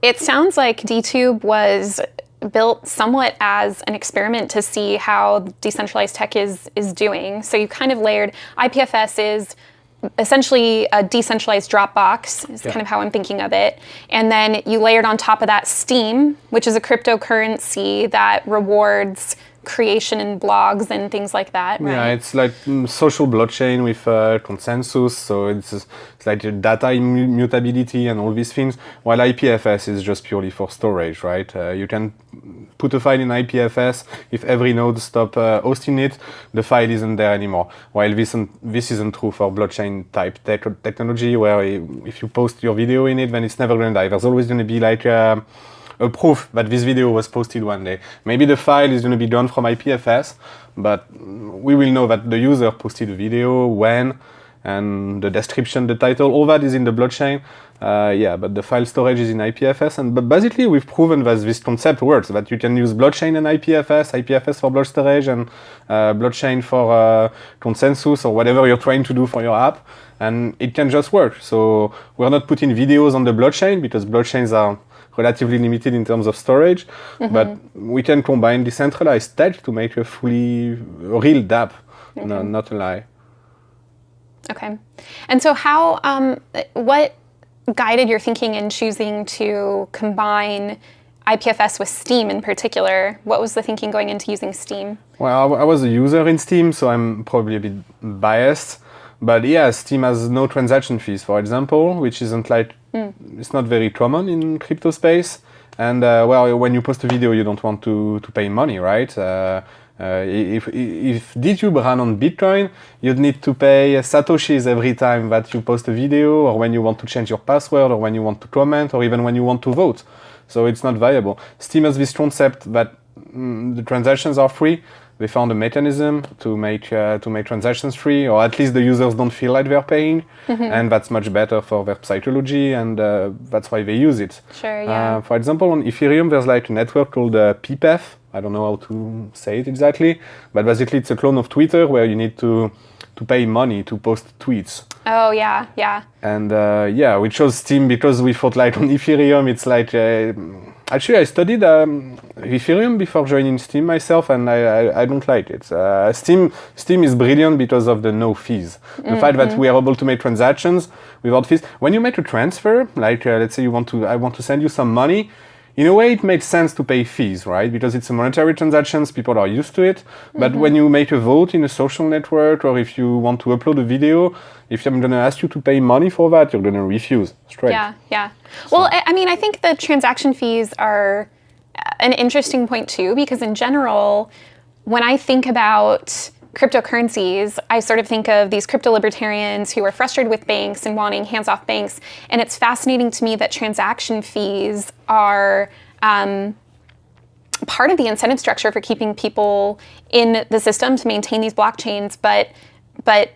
it sounds like DTube was built somewhat as an experiment to see how decentralized tech is doing. So you kind of layered IPFS is essentially a decentralized Dropbox is kind of how I'm thinking of it. And then you layered on top of that Steam, which is a cryptocurrency that rewards creation in blogs and things like that, right? Yeah, it's like social blockchain with consensus, so it's like data immutability and all these things, while IPFS is just purely for storage, right? You can put a file in IPFS, if every node stop hosting it, the file isn't there anymore, while this isn't true for blockchain type technology, where if you post your video in it, then it's never going to die. There's always going to be like a proof that this video was posted one day. Maybe the file is going to be gone from IPFS, but we will know that the user posted a video, when, and the description, the title, all that is in the blockchain. But the file storage is in IPFS. But basically, we've proven that this concept works, that you can use blockchain and IPFS for block storage and blockchain for consensus or whatever you're trying to do for your app. And it can just work. So we're not putting videos on the blockchain because blockchains are relatively limited in terms of storage. But we can combine decentralized tech to make a real dApp, not a lie. Okay. And so what guided your thinking in choosing to combine IPFS with Steam in particular? What was the thinking going into using Steam? Well, I was a user in Steam, so I'm probably a bit biased. But yeah, Steam has no transaction fees, for example, which isn't it's not very common in crypto space. And when you post a video, you don't want to pay money, right? If DTube ran on Bitcoin, you'd need to pay satoshis every time that you post a video, or when you want to change your password, or when you want to comment, or even when you want to vote. So it's not viable. Steam has this concept that the transactions are free. They found a mechanism to make transactions free, or at least the users don't feel like they're paying, and that's much better for their psychology, and that's why they use it. Sure, yeah. For example, on Ethereum, there's like a network called PPF. I don't know how to say it exactly, but basically it's a clone of Twitter where you need to pay money to post tweets. Oh, yeah, yeah. And we chose Steam because we thought like on Ethereum, it's like... Actually, I studied Ethereum before joining Steam myself, and I don't like it. Steam is brilliant because of the no fees. The fact that we are able to make transactions without fees. When you make a transfer, like let's say I want to send you some money, in a way it makes sense to pay fees, right? Because it's a monetary transactions, people are used to it. But when you make a vote in a social network, or if you want to upload a video, if I'm going to ask you to pay money for that, you're going to refuse straight. Yeah, yeah. Well, I mean, I think the transaction fees are an interesting point too, because in general, when I think about cryptocurrencies, I sort of think of these crypto libertarians who are frustrated with banks and wanting hands-off banks. And it's fascinating to me that transaction fees are part of the incentive structure for keeping people in the system to maintain these blockchains. But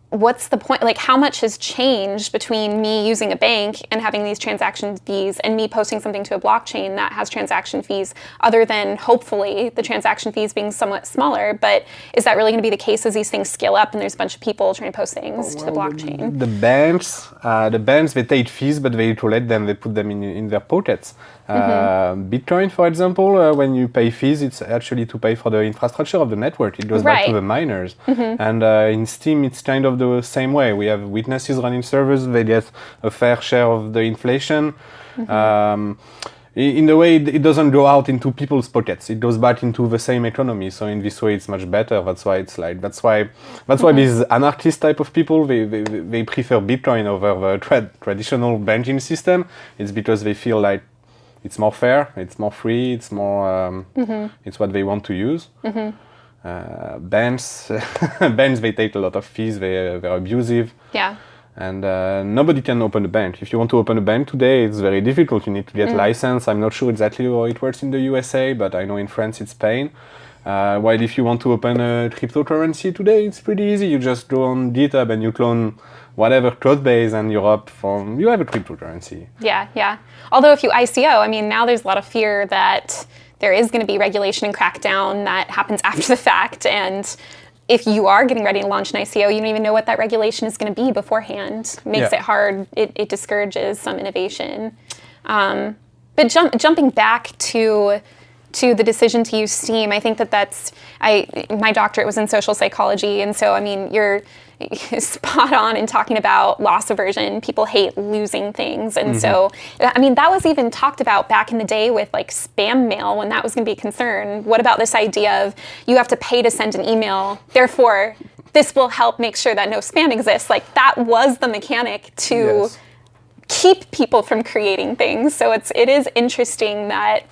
what's the point? Like, how much has changed between me using a bank and having these transaction fees and me posting something to a blockchain that has transaction fees, other than hopefully the transaction fees being somewhat smaller? But is that really going to be the case as these things scale up and there's a bunch of people trying to post things to the blockchain? The banks, they take fees, but they collect them, they put them in their pockets. Bitcoin, for example, when you pay fees, it's actually to pay for the infrastructure of the network. It goes back to the miners. And in Steam, it's kind of the same way. We have witnesses running servers. They get a fair share of the inflation. In the way, it doesn't go out into people's pockets. It goes back into the same economy. So in this way, it's much better. That's why it's like that's why these anarchist type of people they prefer Bitcoin over the traditional banking system. It's because they feel like it's more fair, it's more free, it's more it's what they want to use. Banks they take a lot of fees, they're abusive. Yeah. And nobody can open a bank. If you want to open a bank today, it's very difficult. You need to get license. I'm not sure exactly how it works in the USA, but I know in France it's pain. While if you want to open a cryptocurrency today, it's pretty easy. You just go on DTube and you clone whatever code base and you have a cryptocurrency. Yeah, yeah. Although if you ICO, I mean, now there's a lot of fear that there is going to be regulation and crackdown that happens after the fact. And if you are getting ready to launch an ICO, you don't even know what that regulation is going to be beforehand. Makes it hard. It discourages some innovation. But jumping back to the decision to use Steam, I think my doctorate was in social psychology, and so I mean you're spot on in talking about loss aversion. People hate losing things, and so I mean that was even talked about back in the day with like spam mail when that was going to be a concern. What about this idea of you have to pay to send an email, therefore this will help make sure that no spam exists? Like that was the mechanic to keep people from creating things. So it is interesting that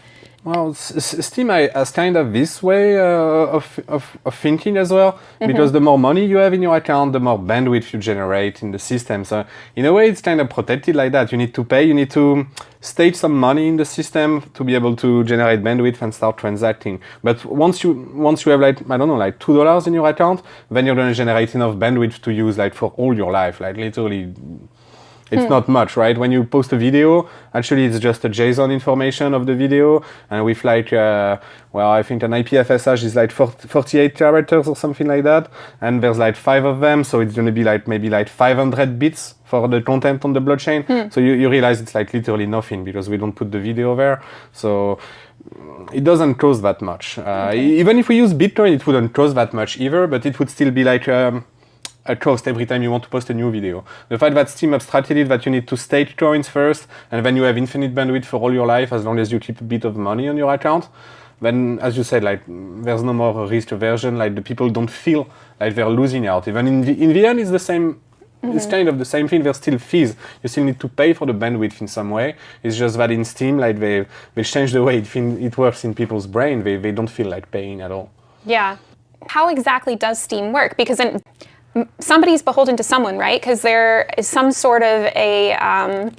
Well, Steam has kind of this way of thinking as well, because the more money you have in your account, the more bandwidth you generate in the system. So in a way, it's kind of protected like that. You need to pay, you need to stage some money in the system to be able to generate bandwidth and start transacting. But once you have like, I don't know, like $2 in your account, then you're going to generate enough bandwidth to use like for all your life, like literally. It's not much, right? When you post a video, actually it's just a JSON information of the video, and with like, well, I think an IPFS hash is like 48 characters or something like that, and there's like 5 of them, so it's gonna be like maybe like 500 bits for the content on the blockchain. So you realize it's like literally nothing because we don't put the video there. So it doesn't cost that much. Even if we use Bitcoin, it wouldn't cost that much either, but it would still be like a cost every time you want to post a new video. The fact that Steam abstracted it, that you need to stake coins first, and then you have infinite bandwidth for all your life as long as you keep a bit of money on your account, then, as you said, like there's no more risk aversion. Like the people don't feel like they're losing out. Even in the end, it's the same. It's kind of the same thing. There's still fees. You still need to pay for the bandwidth in some way. It's just that in Steam, like they change the way it works in people's brain. They don't feel like paying at all. Yeah. How exactly does Steam work? Because somebody's beholden to someone, right? Because there is some sort of a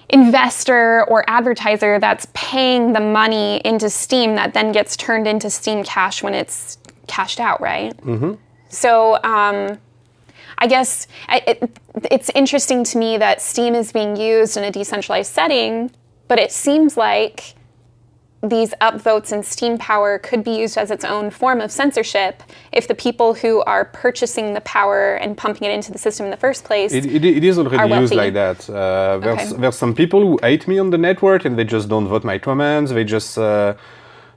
investor or advertiser that's paying the money into Steam that then gets turned into Steam Cash when it's cashed out, right? So I guess it's interesting to me that Steam is being used in a decentralized setting, but it seems like these upvotes and Steam power could be used as its own form of censorship if the people who are purchasing the power and pumping it into the system in the first place It is already used like that. There's some people who hate me on the network and they just don't vote my comments. They just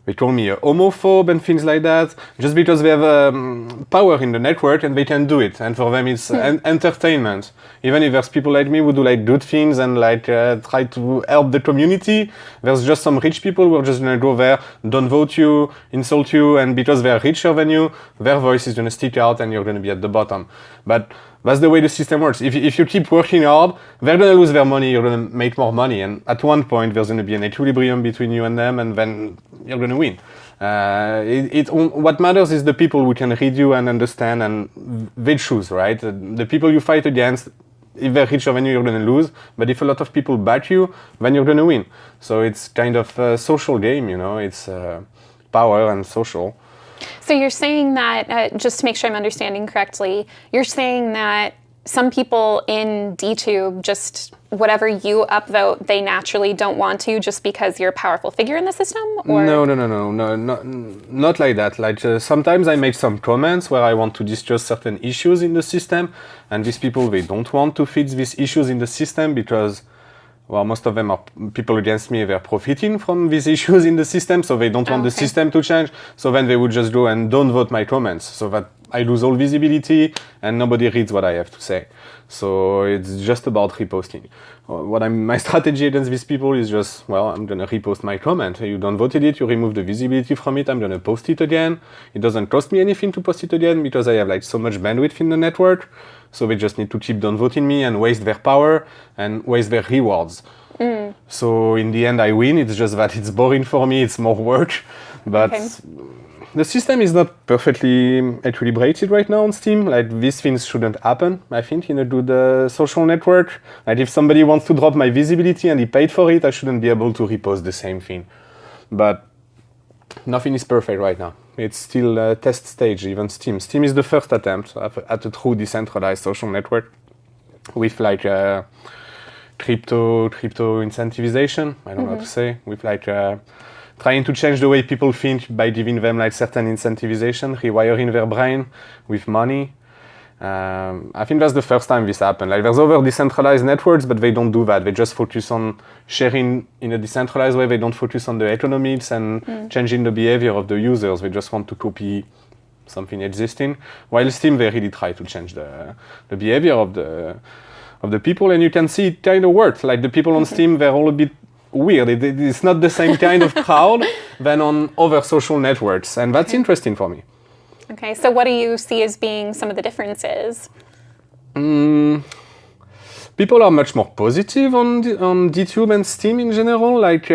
they call me a homophobe and things like that, just because they have power in the network and they can do it. And for them, it's entertainment. Even if there's people like me who do like good things and like try to help the community, there's just some rich people who are just gonna go there, don't vote you, insult you, and because they're richer than you, their voice is gonna stick out and you're gonna be at the bottom. But that's the way the system works. If you keep working hard, they're gonna lose their money, you're gonna make more money, and at one point there's gonna be an equilibrium between you and them, and then you're gonna win. What matters is the people who can read you and understand, and they choose, right? The people you fight against, if they're richer than you, you're gonna lose, but if a lot of people back you, then you're gonna win. So it's kind of a social game, you know, it's power and social. So you're saying that, just to make sure I'm understanding correctly, you're saying that some people in DTube, just whatever you upvote, they naturally don't want to just because you're a powerful figure in the system? Or? No, not like that. Like sometimes I make some comments where I want to discuss certain issues in the system, and these people, they don't want to fit these issues in the system because, well, most of them are people against me. They're profiting from these issues in the system, so they don't want the system to change. So then they would just go and don't vote my comments, so that I lose all visibility and nobody reads what I have to say. So it's just about reposting. My strategy against these people is just, well, I'm gonna repost my comment. You don't voted it, you remove the visibility from it, I'm gonna post it again. It doesn't cost me anything to post it again because I have like so much bandwidth in the network. So they just need to keep downvoting me and waste their power and waste their rewards. So in the end I win, it's just that it's boring for me, it's more work. But the system is not perfectly equilibrated right now on Steam. Like these things shouldn't happen, I think, in a good social network. Like if somebody wants to drop my visibility and he paid for it, I shouldn't be able to repost the same thing. But nothing is perfect right now. It's still a test stage, even Steam. Steam is the first attempt at a true decentralized social network with like crypto incentivization, I don't know how to say, with like trying to change the way people think by giving them like certain incentivization, rewiring their brain with money. I think that's the first time this happened. Like there's other decentralized networks, but they don't do that. They just focus on sharing in a decentralized way. They don't focus on the economics and changing the behavior of the users. They just want to copy something existing. While Steam, they really try to change the behavior of the people, and you can see it kind of works. Like the people on Steam, they're all a bit weird. It's not the same kind of crowd than on other social networks, and that's interesting for me. Okay, so what do you see as being some of the differences? people are much more positive on DTube and Steam in general. Like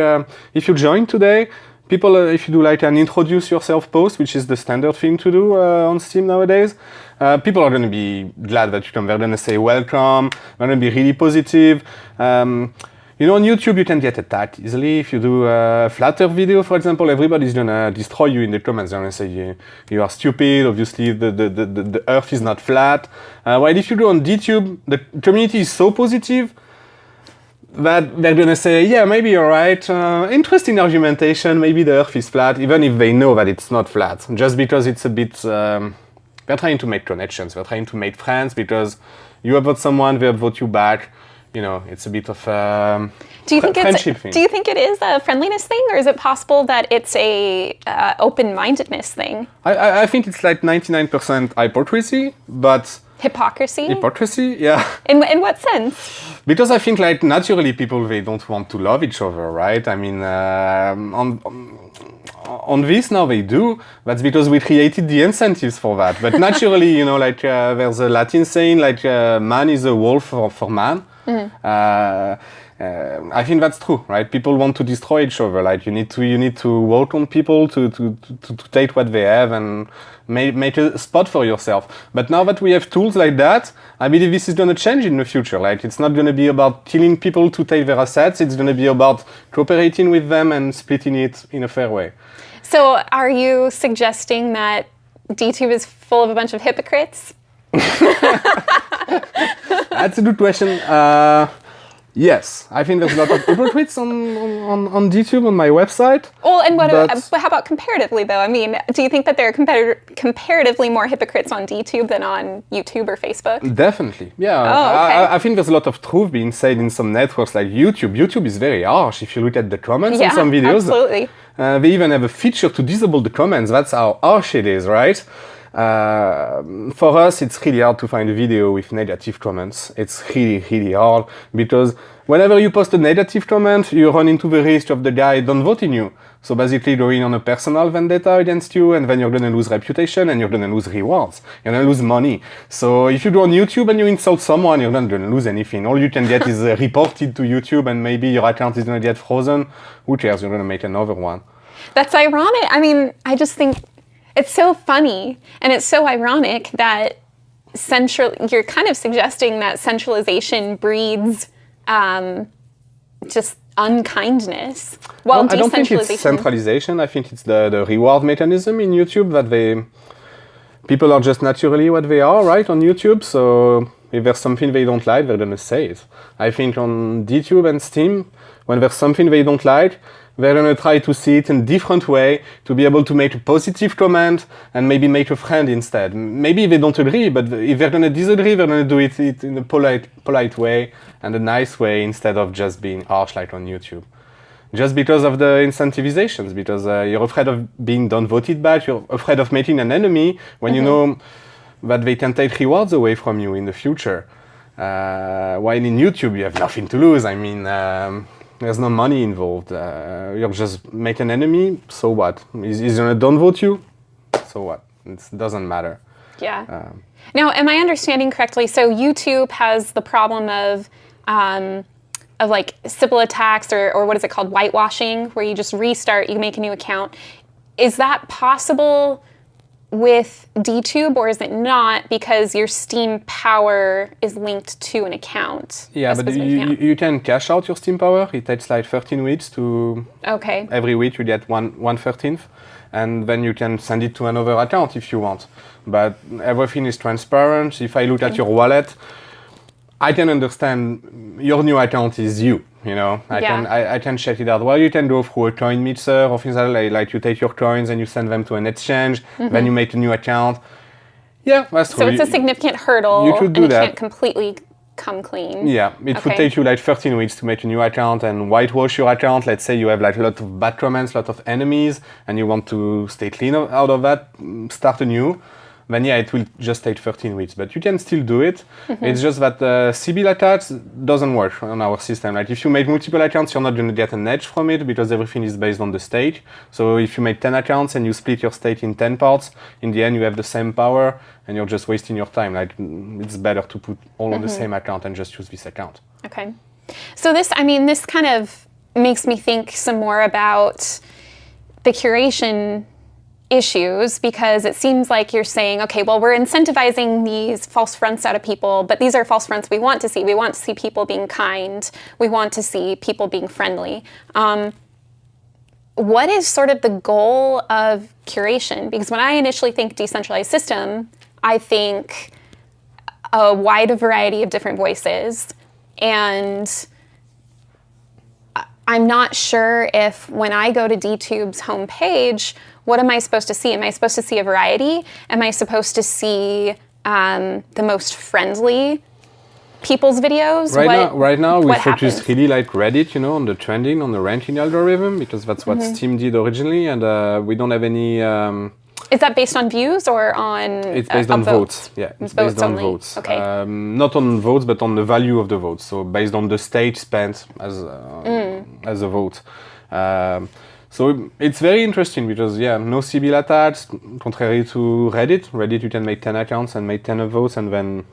if you join today, people, if you do like an introduce yourself post, which is the standard thing to do on Steam nowadays, people are going to be glad that you come. They're going to say welcome. They're going to be really positive. You know, on YouTube, you can get attacked easily. If you do a flat Earth video, for example, everybody's gonna destroy you in the comments. They're gonna say you are stupid. Obviously, the Earth is not flat. While if you do on DTube, the community is so positive that they're gonna say, yeah, maybe you're right. Interesting argumentation. Maybe the Earth is flat, even if they know that it's not flat. Just because it's a bit, they're trying to make connections. They're trying to make friends because you upvote someone, they upvote you back. You know, it's a bit of a friendship thing. Do you think it is a friendliness thing, or is it possible that it's a open-mindedness thing? I think it's like 99% hypocrisy, but... Hypocrisy? Hypocrisy, yeah. In what sense? Because I think like naturally people, they don't want to love each other, right? I mean, on this now they do. That's because we created the incentives for that. But naturally, you know, like there's a Latin saying like man is a wolf for man. I think that's true, right? People want to destroy each other. Like you need to work on people to take what they have and make a spot for yourself. But now that we have tools like that, I believe this is going to change in the future. Like it's not going to be about killing people to take their assets. It's going to be about cooperating with them and splitting it in a fair way. So are you suggesting that DTube is full of a bunch of hypocrites? That's a good question. Yes, I think there's a lot of hypocrites on DTube, on my website. Well, and how about comparatively, though? I mean, do you think that there are comparatively more hypocrites on DTube than on YouTube or Facebook? Definitely, yeah. Oh, okay. I think there's a lot of truth being said in some networks like YouTube. YouTube is very harsh. If you look at the comments on some videos, absolutely. They even have a feature to disable the comments. That's how harsh it is, right? For us, it's really hard to find a video with negative comments. It's really, really hard because whenever you post a negative comment, you run into the risk of the guy don't voting you. So basically going on a personal vendetta against you, and then you're going to lose reputation and you're going to lose rewards. You're going to lose money. So if you go on YouTube and you insult someone, you're not going to lose anything. All you can get is reported to YouTube and maybe your account is going to get frozen. Who cares? You're going to make another one. That's ironic. I mean, I just think it's so funny, and it's so ironic that you're kind of suggesting that centralization breeds just unkindness. Well, I don't think it's centralization. I think it's the reward mechanism in YouTube that people are just naturally what they are, right, on YouTube. So if there's something they don't like, they're going to say it. I think on DTube and Steam, when there's something they don't like, they're going to try to see it in a different way, to be able to make a positive comment and maybe make a friend instead. Maybe they don't agree, but if they're going to disagree, they're going to do it in a polite way and a nice way instead of just being harsh like on YouTube. Just because of the incentivizations, because you're afraid of being downvoted back, you're afraid of making an enemy when you know that they can take rewards away from you in the future. While in YouTube, you have nothing to lose. I mean, there's no money involved. You'll just make an enemy, so what? He's going to downvote you, so what? It doesn't matter. Yeah. Now, am I understanding correctly? So YouTube has the problem of like Sybil attacks or what is it called, whitewashing, where you just restart, you make a new account. Is that possible with DTube, or is it not, because your Steam power is linked to an account? Yeah, but you can cash out your Steam power. It takes like 13 weeks to... Okay. Every week you get 1/13th, and then you can send it to another account if you want. But everything is transparent. If I look at your wallet, I can understand your new account is you. You know, I can check it out. Well, you can go through a coin mixer or things like you take your coins and you send them to an exchange, then you make a new account. Yeah, that's true. So it's a significant hurdle, you could do and that. You can't completely come clean. Yeah, it would take you like 13 weeks to make a new account and whitewash your account. Let's say you have like a lot of bad comments, a lot of enemies, and you want to stay clean out of that, start anew. then yeah, it will just take 13 weeks. But you can still do it. It's just that Sybil attacks doesn't work on our system. Like if you make multiple accounts, you're not going to get an edge from it because everything is based on the state. So if you make 10 accounts and you split your state in 10 parts, in the end you have the same power and you're just wasting your time. Like it's better to put all on the same account and just use this account. Okay. So this kind of makes me think some more about the curation issues, because it seems like you're saying, okay, well, we're incentivizing these false fronts out of people, but these are false fronts we want to see. We want to see people being kind. We want to see people being friendly. What is sort of the goal of curation? Because when I initially think decentralized system, I think a wide variety of different voices, and I'm not sure if when I go to DTube's homepage, what am I supposed to see? Am I supposed to see a variety? Am I supposed to see the most friendly people's videos? Right now we focus happens? really like Reddit, on the trending, on the ranking algorithm, because that's what Steam did originally, and we don't have any... Is that based on views or on It's based on votes. Yeah, it's based on only. votes. Okay. Not on votes, but on the value of the votes. So based on the state spent as a vote. So it's very interesting because, no Sybil attacks, contrary to Reddit. Reddit, you can make 10 accounts and make 10 votes, and then,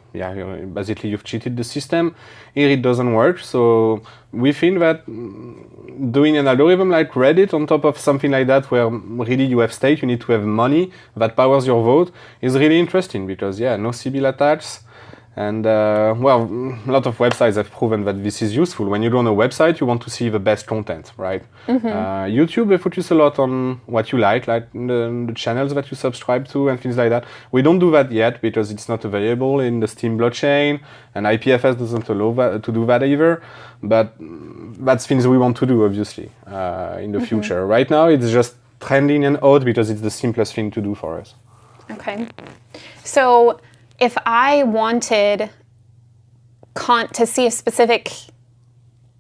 basically you've cheated the system. Here it doesn't work. So we think that doing an algorithm like Reddit on top of something like that, where really you have state, you need to have money that powers your vote, is really interesting because, no Sybil attacks. And, a lot of websites have proven that this is useful. When you go on a website, you want to see the best content, right? YouTube, they focus a lot on what you like the channels that you subscribe to and things like that. We don't do that yet because it's not available in the Steam blockchain, and IPFS doesn't allow to do that either. But that's things we want to do, obviously, in the future. Right now, it's just trending and odd because it's the simplest thing to do for us. Okay. So if I wanted to see a specific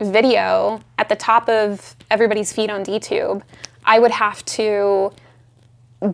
video at the top of everybody's feed on DTube, I would have to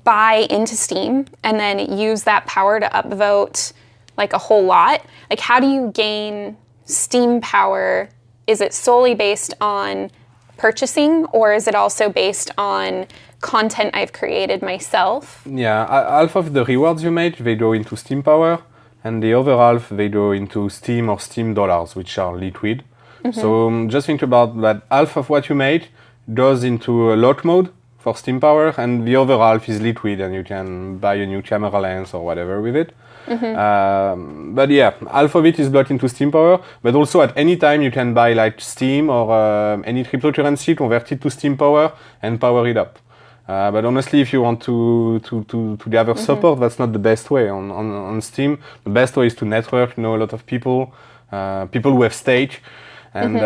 buy into Steam and then use that power to upvote like a whole lot. Like, how do you gain Steam power? Is it solely based on purchasing, or is it also based on content I've created myself? Yeah, half of the rewards you make, they go into Steam power, and the other half, they go into Steam or Steam dollars, which are liquid. So just think about that half of what you make goes into a lock mode for Steam power, and the other half is liquid, and you can buy a new camera lens or whatever with it. But half of it is blocked into Steam power, but also at any time you can buy like Steam or any cryptocurrency, convert it to Steam power and power it up. But honestly, if you want to gather support, that's not the best way on Steam. The best way is to network, a lot of people who have stake, and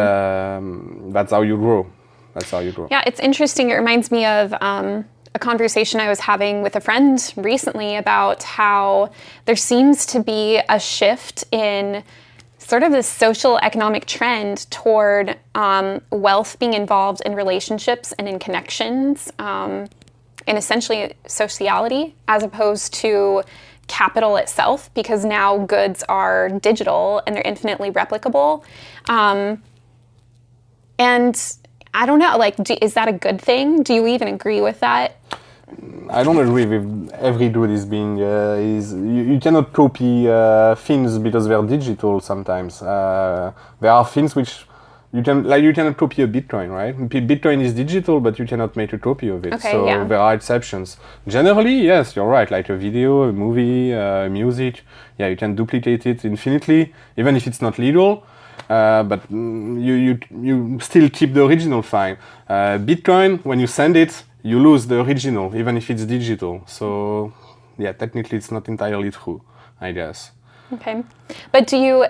that's how you grow. Yeah, it's interesting. It reminds me of a conversation I was having with a friend recently about how there seems to be a shift in sort of this social economic trend toward wealth being involved in relationships and in connections, and essentially sociality, as opposed to capital itself, because now goods are digital and they're infinitely replicable. And I don't know, is that a good thing? Do you even agree with that? I don't agree with every good is being you cannot copy things because they're digital sometimes. There are things which you cannot copy a Bitcoin, right? Bitcoin is digital, but you cannot make a copy of it. Okay, so there are exceptions. Generally, yes, you're right. Like a video, a movie, music, you can duplicate it infinitely, even if it's not legal. But you still keep the original file. Bitcoin, when you send it, you lose the original, even if it's digital. So, technically it's not entirely true, I guess. Okay. But do you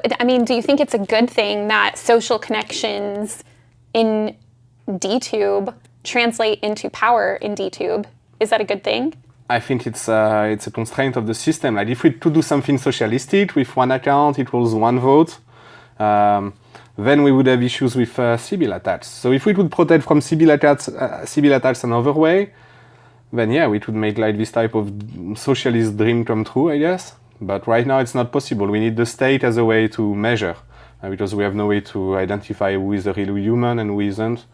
think it's a good thing that social connections in DTube translate into power in DTube? Is that a good thing? I think it's a constraint of the system. Like if we could do something socialistic with one account equals one vote, then we would have issues with Sybil attacks. So if we could protect from Sybil attacks another way, then yeah, we could make like this type of socialist dream come true, I guess. But right now it's not possible. We need the state as a way to measure, because we have no way to identify who is a real human and who isn't.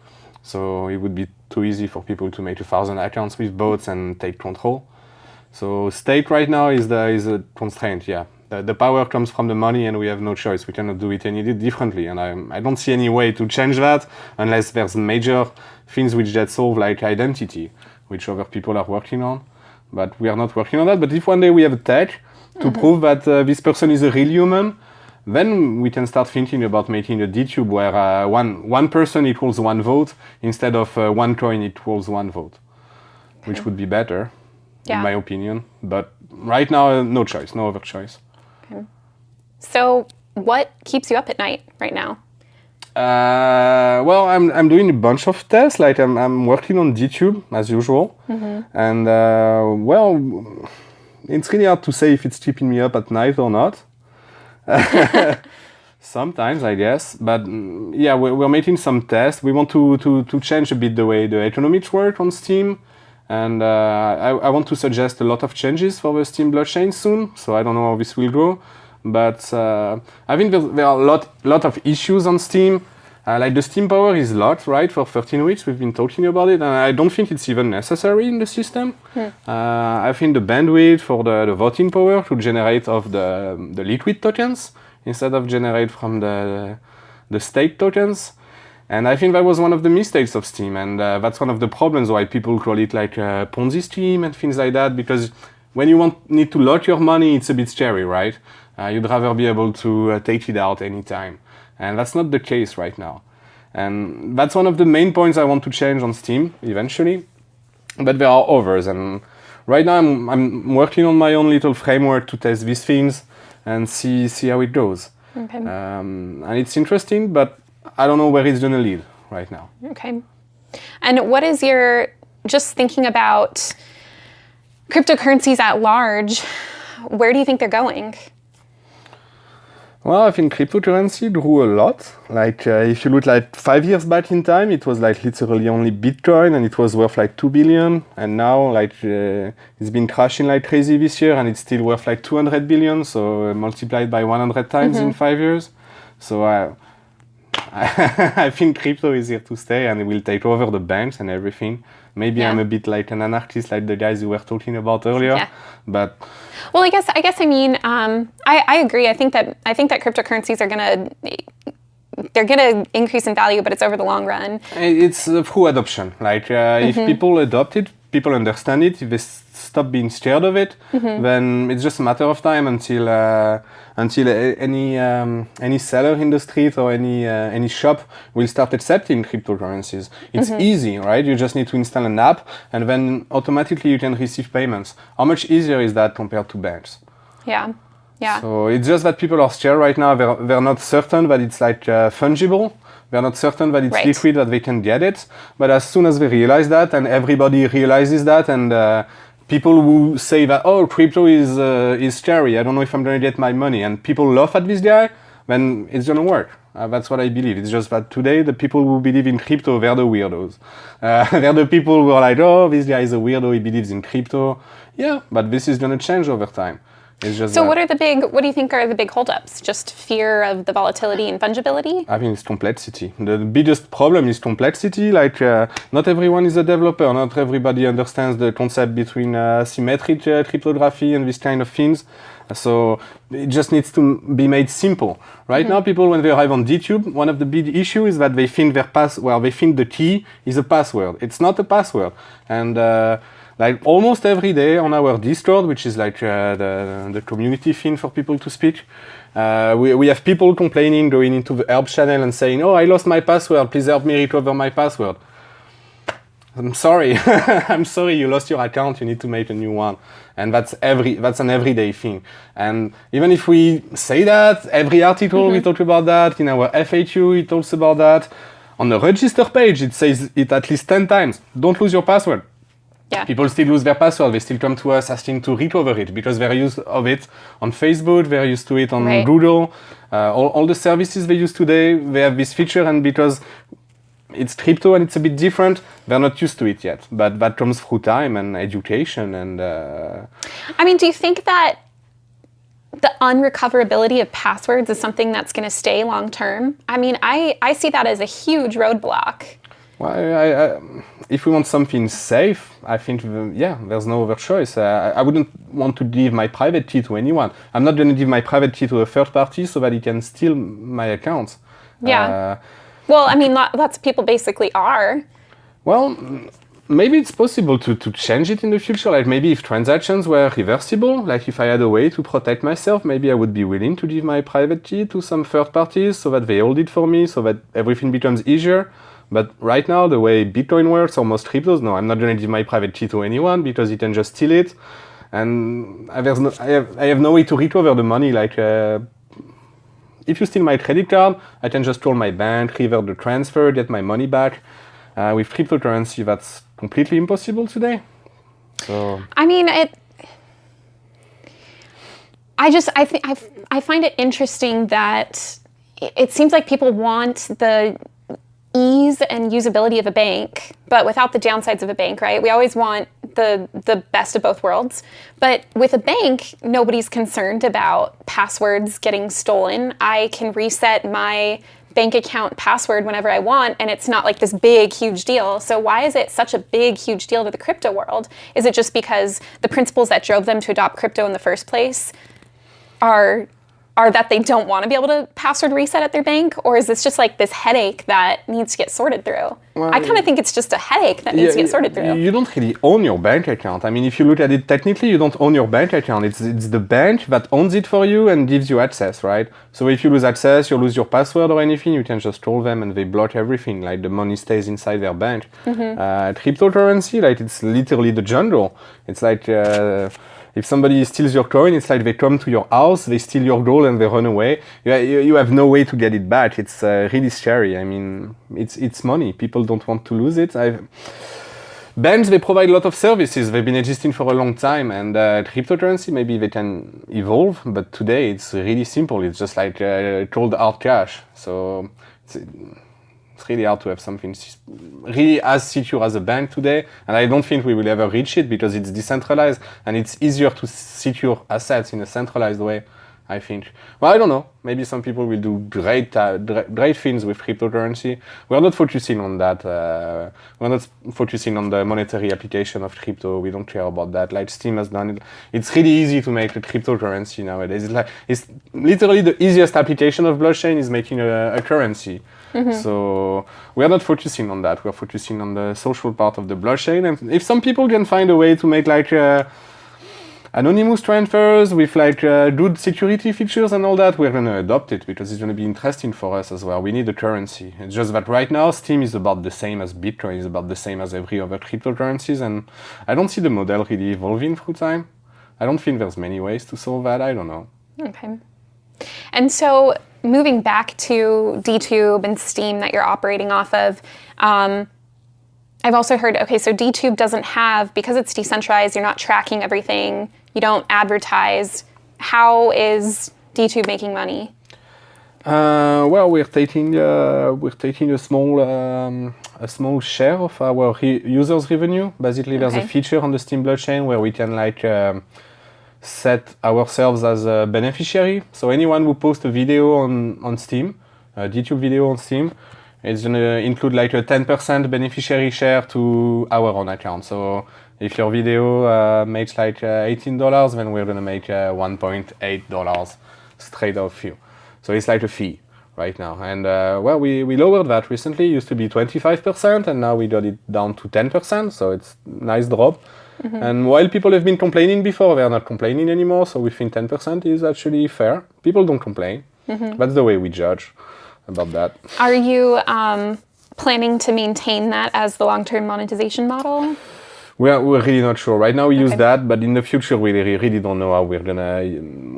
So it would be too easy for people to make 1,000 accounts with bots and take control. So state right now is a constraint, yeah. The power comes from the money and we have no choice. We cannot do it any differently. And I don't see any way to change that unless there's major things which get solved, like identity, which other people are working on. But we are not working on that. But if one day we have a tech to prove that this person is a real human, then we can start thinking about making a DTube where one person equals one vote instead of one coin equals one vote, which would be better, in my opinion. But right now, no choice, no other choice. Okay. So what keeps you up at night right now? Well, I'm doing a bunch of tests. Like I'm working on DTube as usual, and well, it's really hard to say if it's keeping me up at night or not. Sometimes, I guess, but yeah, we're making some tests. We want to change a bit the way the economics work on Steam, and I want to suggest a lot of changes for the Steam blockchain soon. So I don't know how this will go, but I think there are a lot of issues on Steam. Like the Steam power is locked, right? For 13 weeks, we've been talking about it, and I don't think it's even necessary in the system. I think the bandwidth for the voting power to generate of the liquid tokens instead of generate from the state tokens. And I think that was one of the mistakes of Steam, and that's one of the problems why people call it like a Ponzi scheme and things like that, because when you need to lock your money, it's a bit scary, right? You'd rather be able to take it out anytime. And that's not the case right now. And that's one of the main points I want to change on Steam eventually. But there are others. And right now I'm working on my own little framework to test these things and see how it goes. Okay. And it's interesting, but I don't know where it's going to lead right now. Okay. And what is just thinking about cryptocurrencies at large, where do you think they're going? Well, I think cryptocurrency grew a lot. Like if you look like 5 years back in time, it was like literally only Bitcoin and it was worth like 2 billion. And now like it's been crashing like crazy this year and it's still worth like 200 billion. So multiplied by 100 times in 5 years. So I think crypto is here to stay and it will take over the banks and everything. Maybe I'm a bit like an anarchist, like the guys you were talking about earlier, but. Well, I guess I mean, I agree. I think that cryptocurrencies are they're gonna increase in value, but it's over the long run. It's through adoption. Like if people adopt it, people understand it. If they stop being scared of it, then it's just a matter of time until any seller in the street or any shop will start accepting cryptocurrencies. It's easy, right? You just need to install an app and then automatically you can receive payments. How much easier is that compared to banks? Yeah. Yeah. So it's just that people are scared right now. They're not certain that it's like fungible. They're not certain that it's liquid, that they can get it. But as soon as they realize that, and everybody realizes that, and people who say that, oh, crypto is scary, I don't know if I'm going to get my money, and people laugh at this guy, then it's going to work. That's what I believe. It's just that today, the people who believe in crypto, they're the weirdos. They're the people who are like, oh, this guy is a weirdo, he believes in crypto. Yeah, but this is going to change over time. It's just so what do you think are the big holdups? Just fear of the volatility and fungibility? I think it's complexity. The biggest problem is complexity. Like not everyone is a developer. Not everybody understands the concept between symmetric cryptography and these kind of things. So it just needs to be made simple. Right now, people, when they arrive on DTube, one of the big issues is that they think they think the key is a password. It's not a password. And like almost every day on our Discord, which is like the community thing for people to speak, we have people complaining, going into the help channel and saying, oh, I lost my password, please help me recover my password. I'm sorry, I'm sorry you lost your account, you need to make a new one. And that's an everyday thing. And even if we say that, every article we talk about that, in our FAQ it talks about that. On the register page it says it at least 10 times, don't lose your password. Yeah. People still lose their password. They still come to us asking to recover it because they're used of it on Facebook, they're used to it on Google. All the services they use today, they have this feature, and because it's crypto and it's a bit different. They're not used to it yet, but that comes through time and education and. I mean, do you think that the unrecoverability of passwords is something that's going to stay long term? I mean, I see that as a huge roadblock. Well, if we want something safe, I think, there's no other choice. I wouldn't want to give my private key to anyone. I'm not going to give my private key to a third party so that he can steal my accounts. Yeah. Well, I mean, lots of people basically are. Well, maybe it's possible to change it in the future. Like maybe if transactions were reversible, like if I had a way to protect myself, maybe I would be willing to give my private key to some third parties so that they hold it for me, so that everything becomes easier. But right now, the way Bitcoin works, or most cryptos, no, I'm not going to give my private key to anyone because he can just steal it. And I have no way to recover the money. Like, if you steal my credit card, I can just call my bank, revert the transfer, get my money back. With cryptocurrency, that's completely impossible today. So I mean, I find it interesting that it seems like people want the ease and usability of a bank, but without the downsides of a bank, right? We always want the best of both worlds. But with a bank, nobody's concerned about passwords getting stolen. I can reset my bank account password whenever I want, and it's not like this big, huge deal. So why is it such a big, huge deal to the crypto world? Is it just because the principles that drove them to adopt crypto in the first place are that they don't want to be able to password reset at their bank? Or is this just like this headache that needs to get sorted through? Well, I kind of think it's just a headache that needs to get sorted through. You don't really own your bank account. I mean, if you look at it technically, you don't own your bank account. It's the bank that owns it for you and gives you access, right? So if you lose access, you lose your password or anything, you can just call them and they block everything. Like the money stays inside their bank. Cryptocurrency, like it's literally the jungle. It's like... if somebody steals your coin, it's like they come to your house, they steal your gold and they run away. You have no way to get it back. It's really scary. I mean, it's money. People don't want to lose it. Banks, they provide a lot of services. They've been existing for a long time. And cryptocurrency, maybe they can evolve. But today, it's really simple. It's just like cold hard cash. So it's really hard to have something really as secure as a bank today, and I don't think we will ever reach it because it's decentralized and it's easier to secure assets in a centralized way, I think. Well, I don't know. Maybe some people will do great things with cryptocurrency. We're not focusing on that. We're not focusing on the monetary application of crypto. We don't care about that. Like Steam has done it. It's really easy to make a cryptocurrency nowadays. It's literally the easiest application of blockchain is making a currency. So we are not focusing on that. We're focusing on the social part of the blockchain. And if some people can find a way to make like anonymous transfers with like good security features and all that, we're going to adopt it because it's going to be interesting for us as well. We need a currency. It's just that right now Steam is about the same as Bitcoin, is about the same as every other cryptocurrencies, and I don't see the model really evolving through time. I don't think there's many ways to solve that. I don't know. Okay. And so moving back to DTube and Steam that you're operating off of, I've also heard, okay, so DTube doesn't have, because it's decentralized, you're not tracking everything, you don't advertise. How is DTube making money? Well, we're taking a small share of our users' revenue. Basically, there's a feature on the Steam blockchain where we can like set ourselves as a beneficiary. So anyone who posts a video on Steam, a DTube video on Steam, it's going to include like a 10% beneficiary share to our own account. So if your video makes like $18, then we're going to make $1.8 straight off you. So it's like a fee right now. And well, we lowered that recently. It used to be 25%, and now we got it down to 10%. So it's a nice drop. And while people have been complaining before, they are not complaining anymore. So we think 10% is actually fair. People don't complain. That's the way we judge about that. Are you planning to maintain that as the long-term monetization model? We're really not sure. Right now we use that, but in the future we really don't know how we're gonna,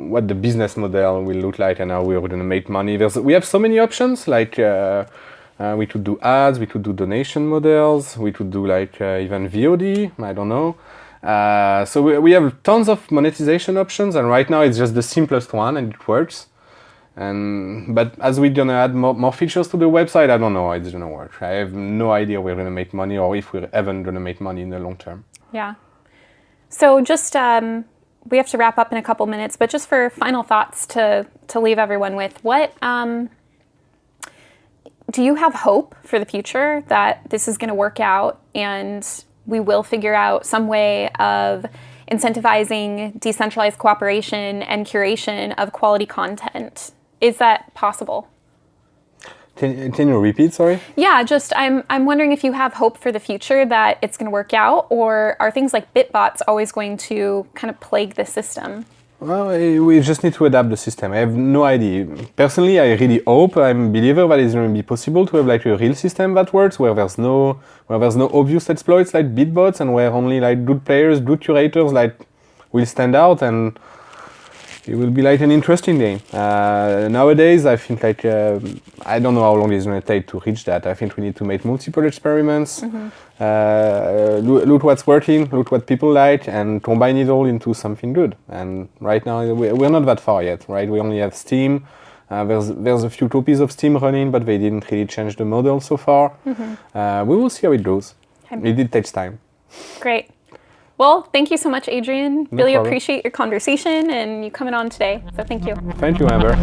what the business model will look like and how we're gonna make money. We have so many options, like we could do ads, we could do donation models, we could do like even VOD, I don't know. So we have tons of monetization options, and right now it's just the simplest one and it works. But as we're gonna add more features to the website, I don't know how it's gonna work. I have no idea we're gonna make money or if we're even gonna make money in the long term. Yeah. So just we have to wrap up in a couple minutes, but just for final thoughts to leave everyone with, what do you have hope for the future that this is going to work out and we will figure out some way of incentivizing decentralized cooperation and curation of quality content? Is that possible? Can you repeat, sorry? Yeah, just I'm wondering if you have hope for the future that it's going to work out, or are things like bitbots always going to kind of plague the system? Well, we just need to adapt the system. I have no idea. Personally, I really hope, I'm a believer that it's going to be possible to have like a real system that works, where there's no obvious exploits like bitbots, and where only like good players, good curators like will stand out, and it will be like an interesting game. Nowadays, I think like I don't know how long it's going to take to reach that. I think we need to make multiple experiments, look what's working, look what people like, and combine it all into something good. And right now, we're not that far yet, right? We only have Steam. There's a few copies of Steam running, but they didn't really change the model so far. We will see how it goes. It takes time. Great. Well, thank you so much, Adrien. No really problem. appreciate your conversation and you coming on today. So thank you. Thank you, Amber.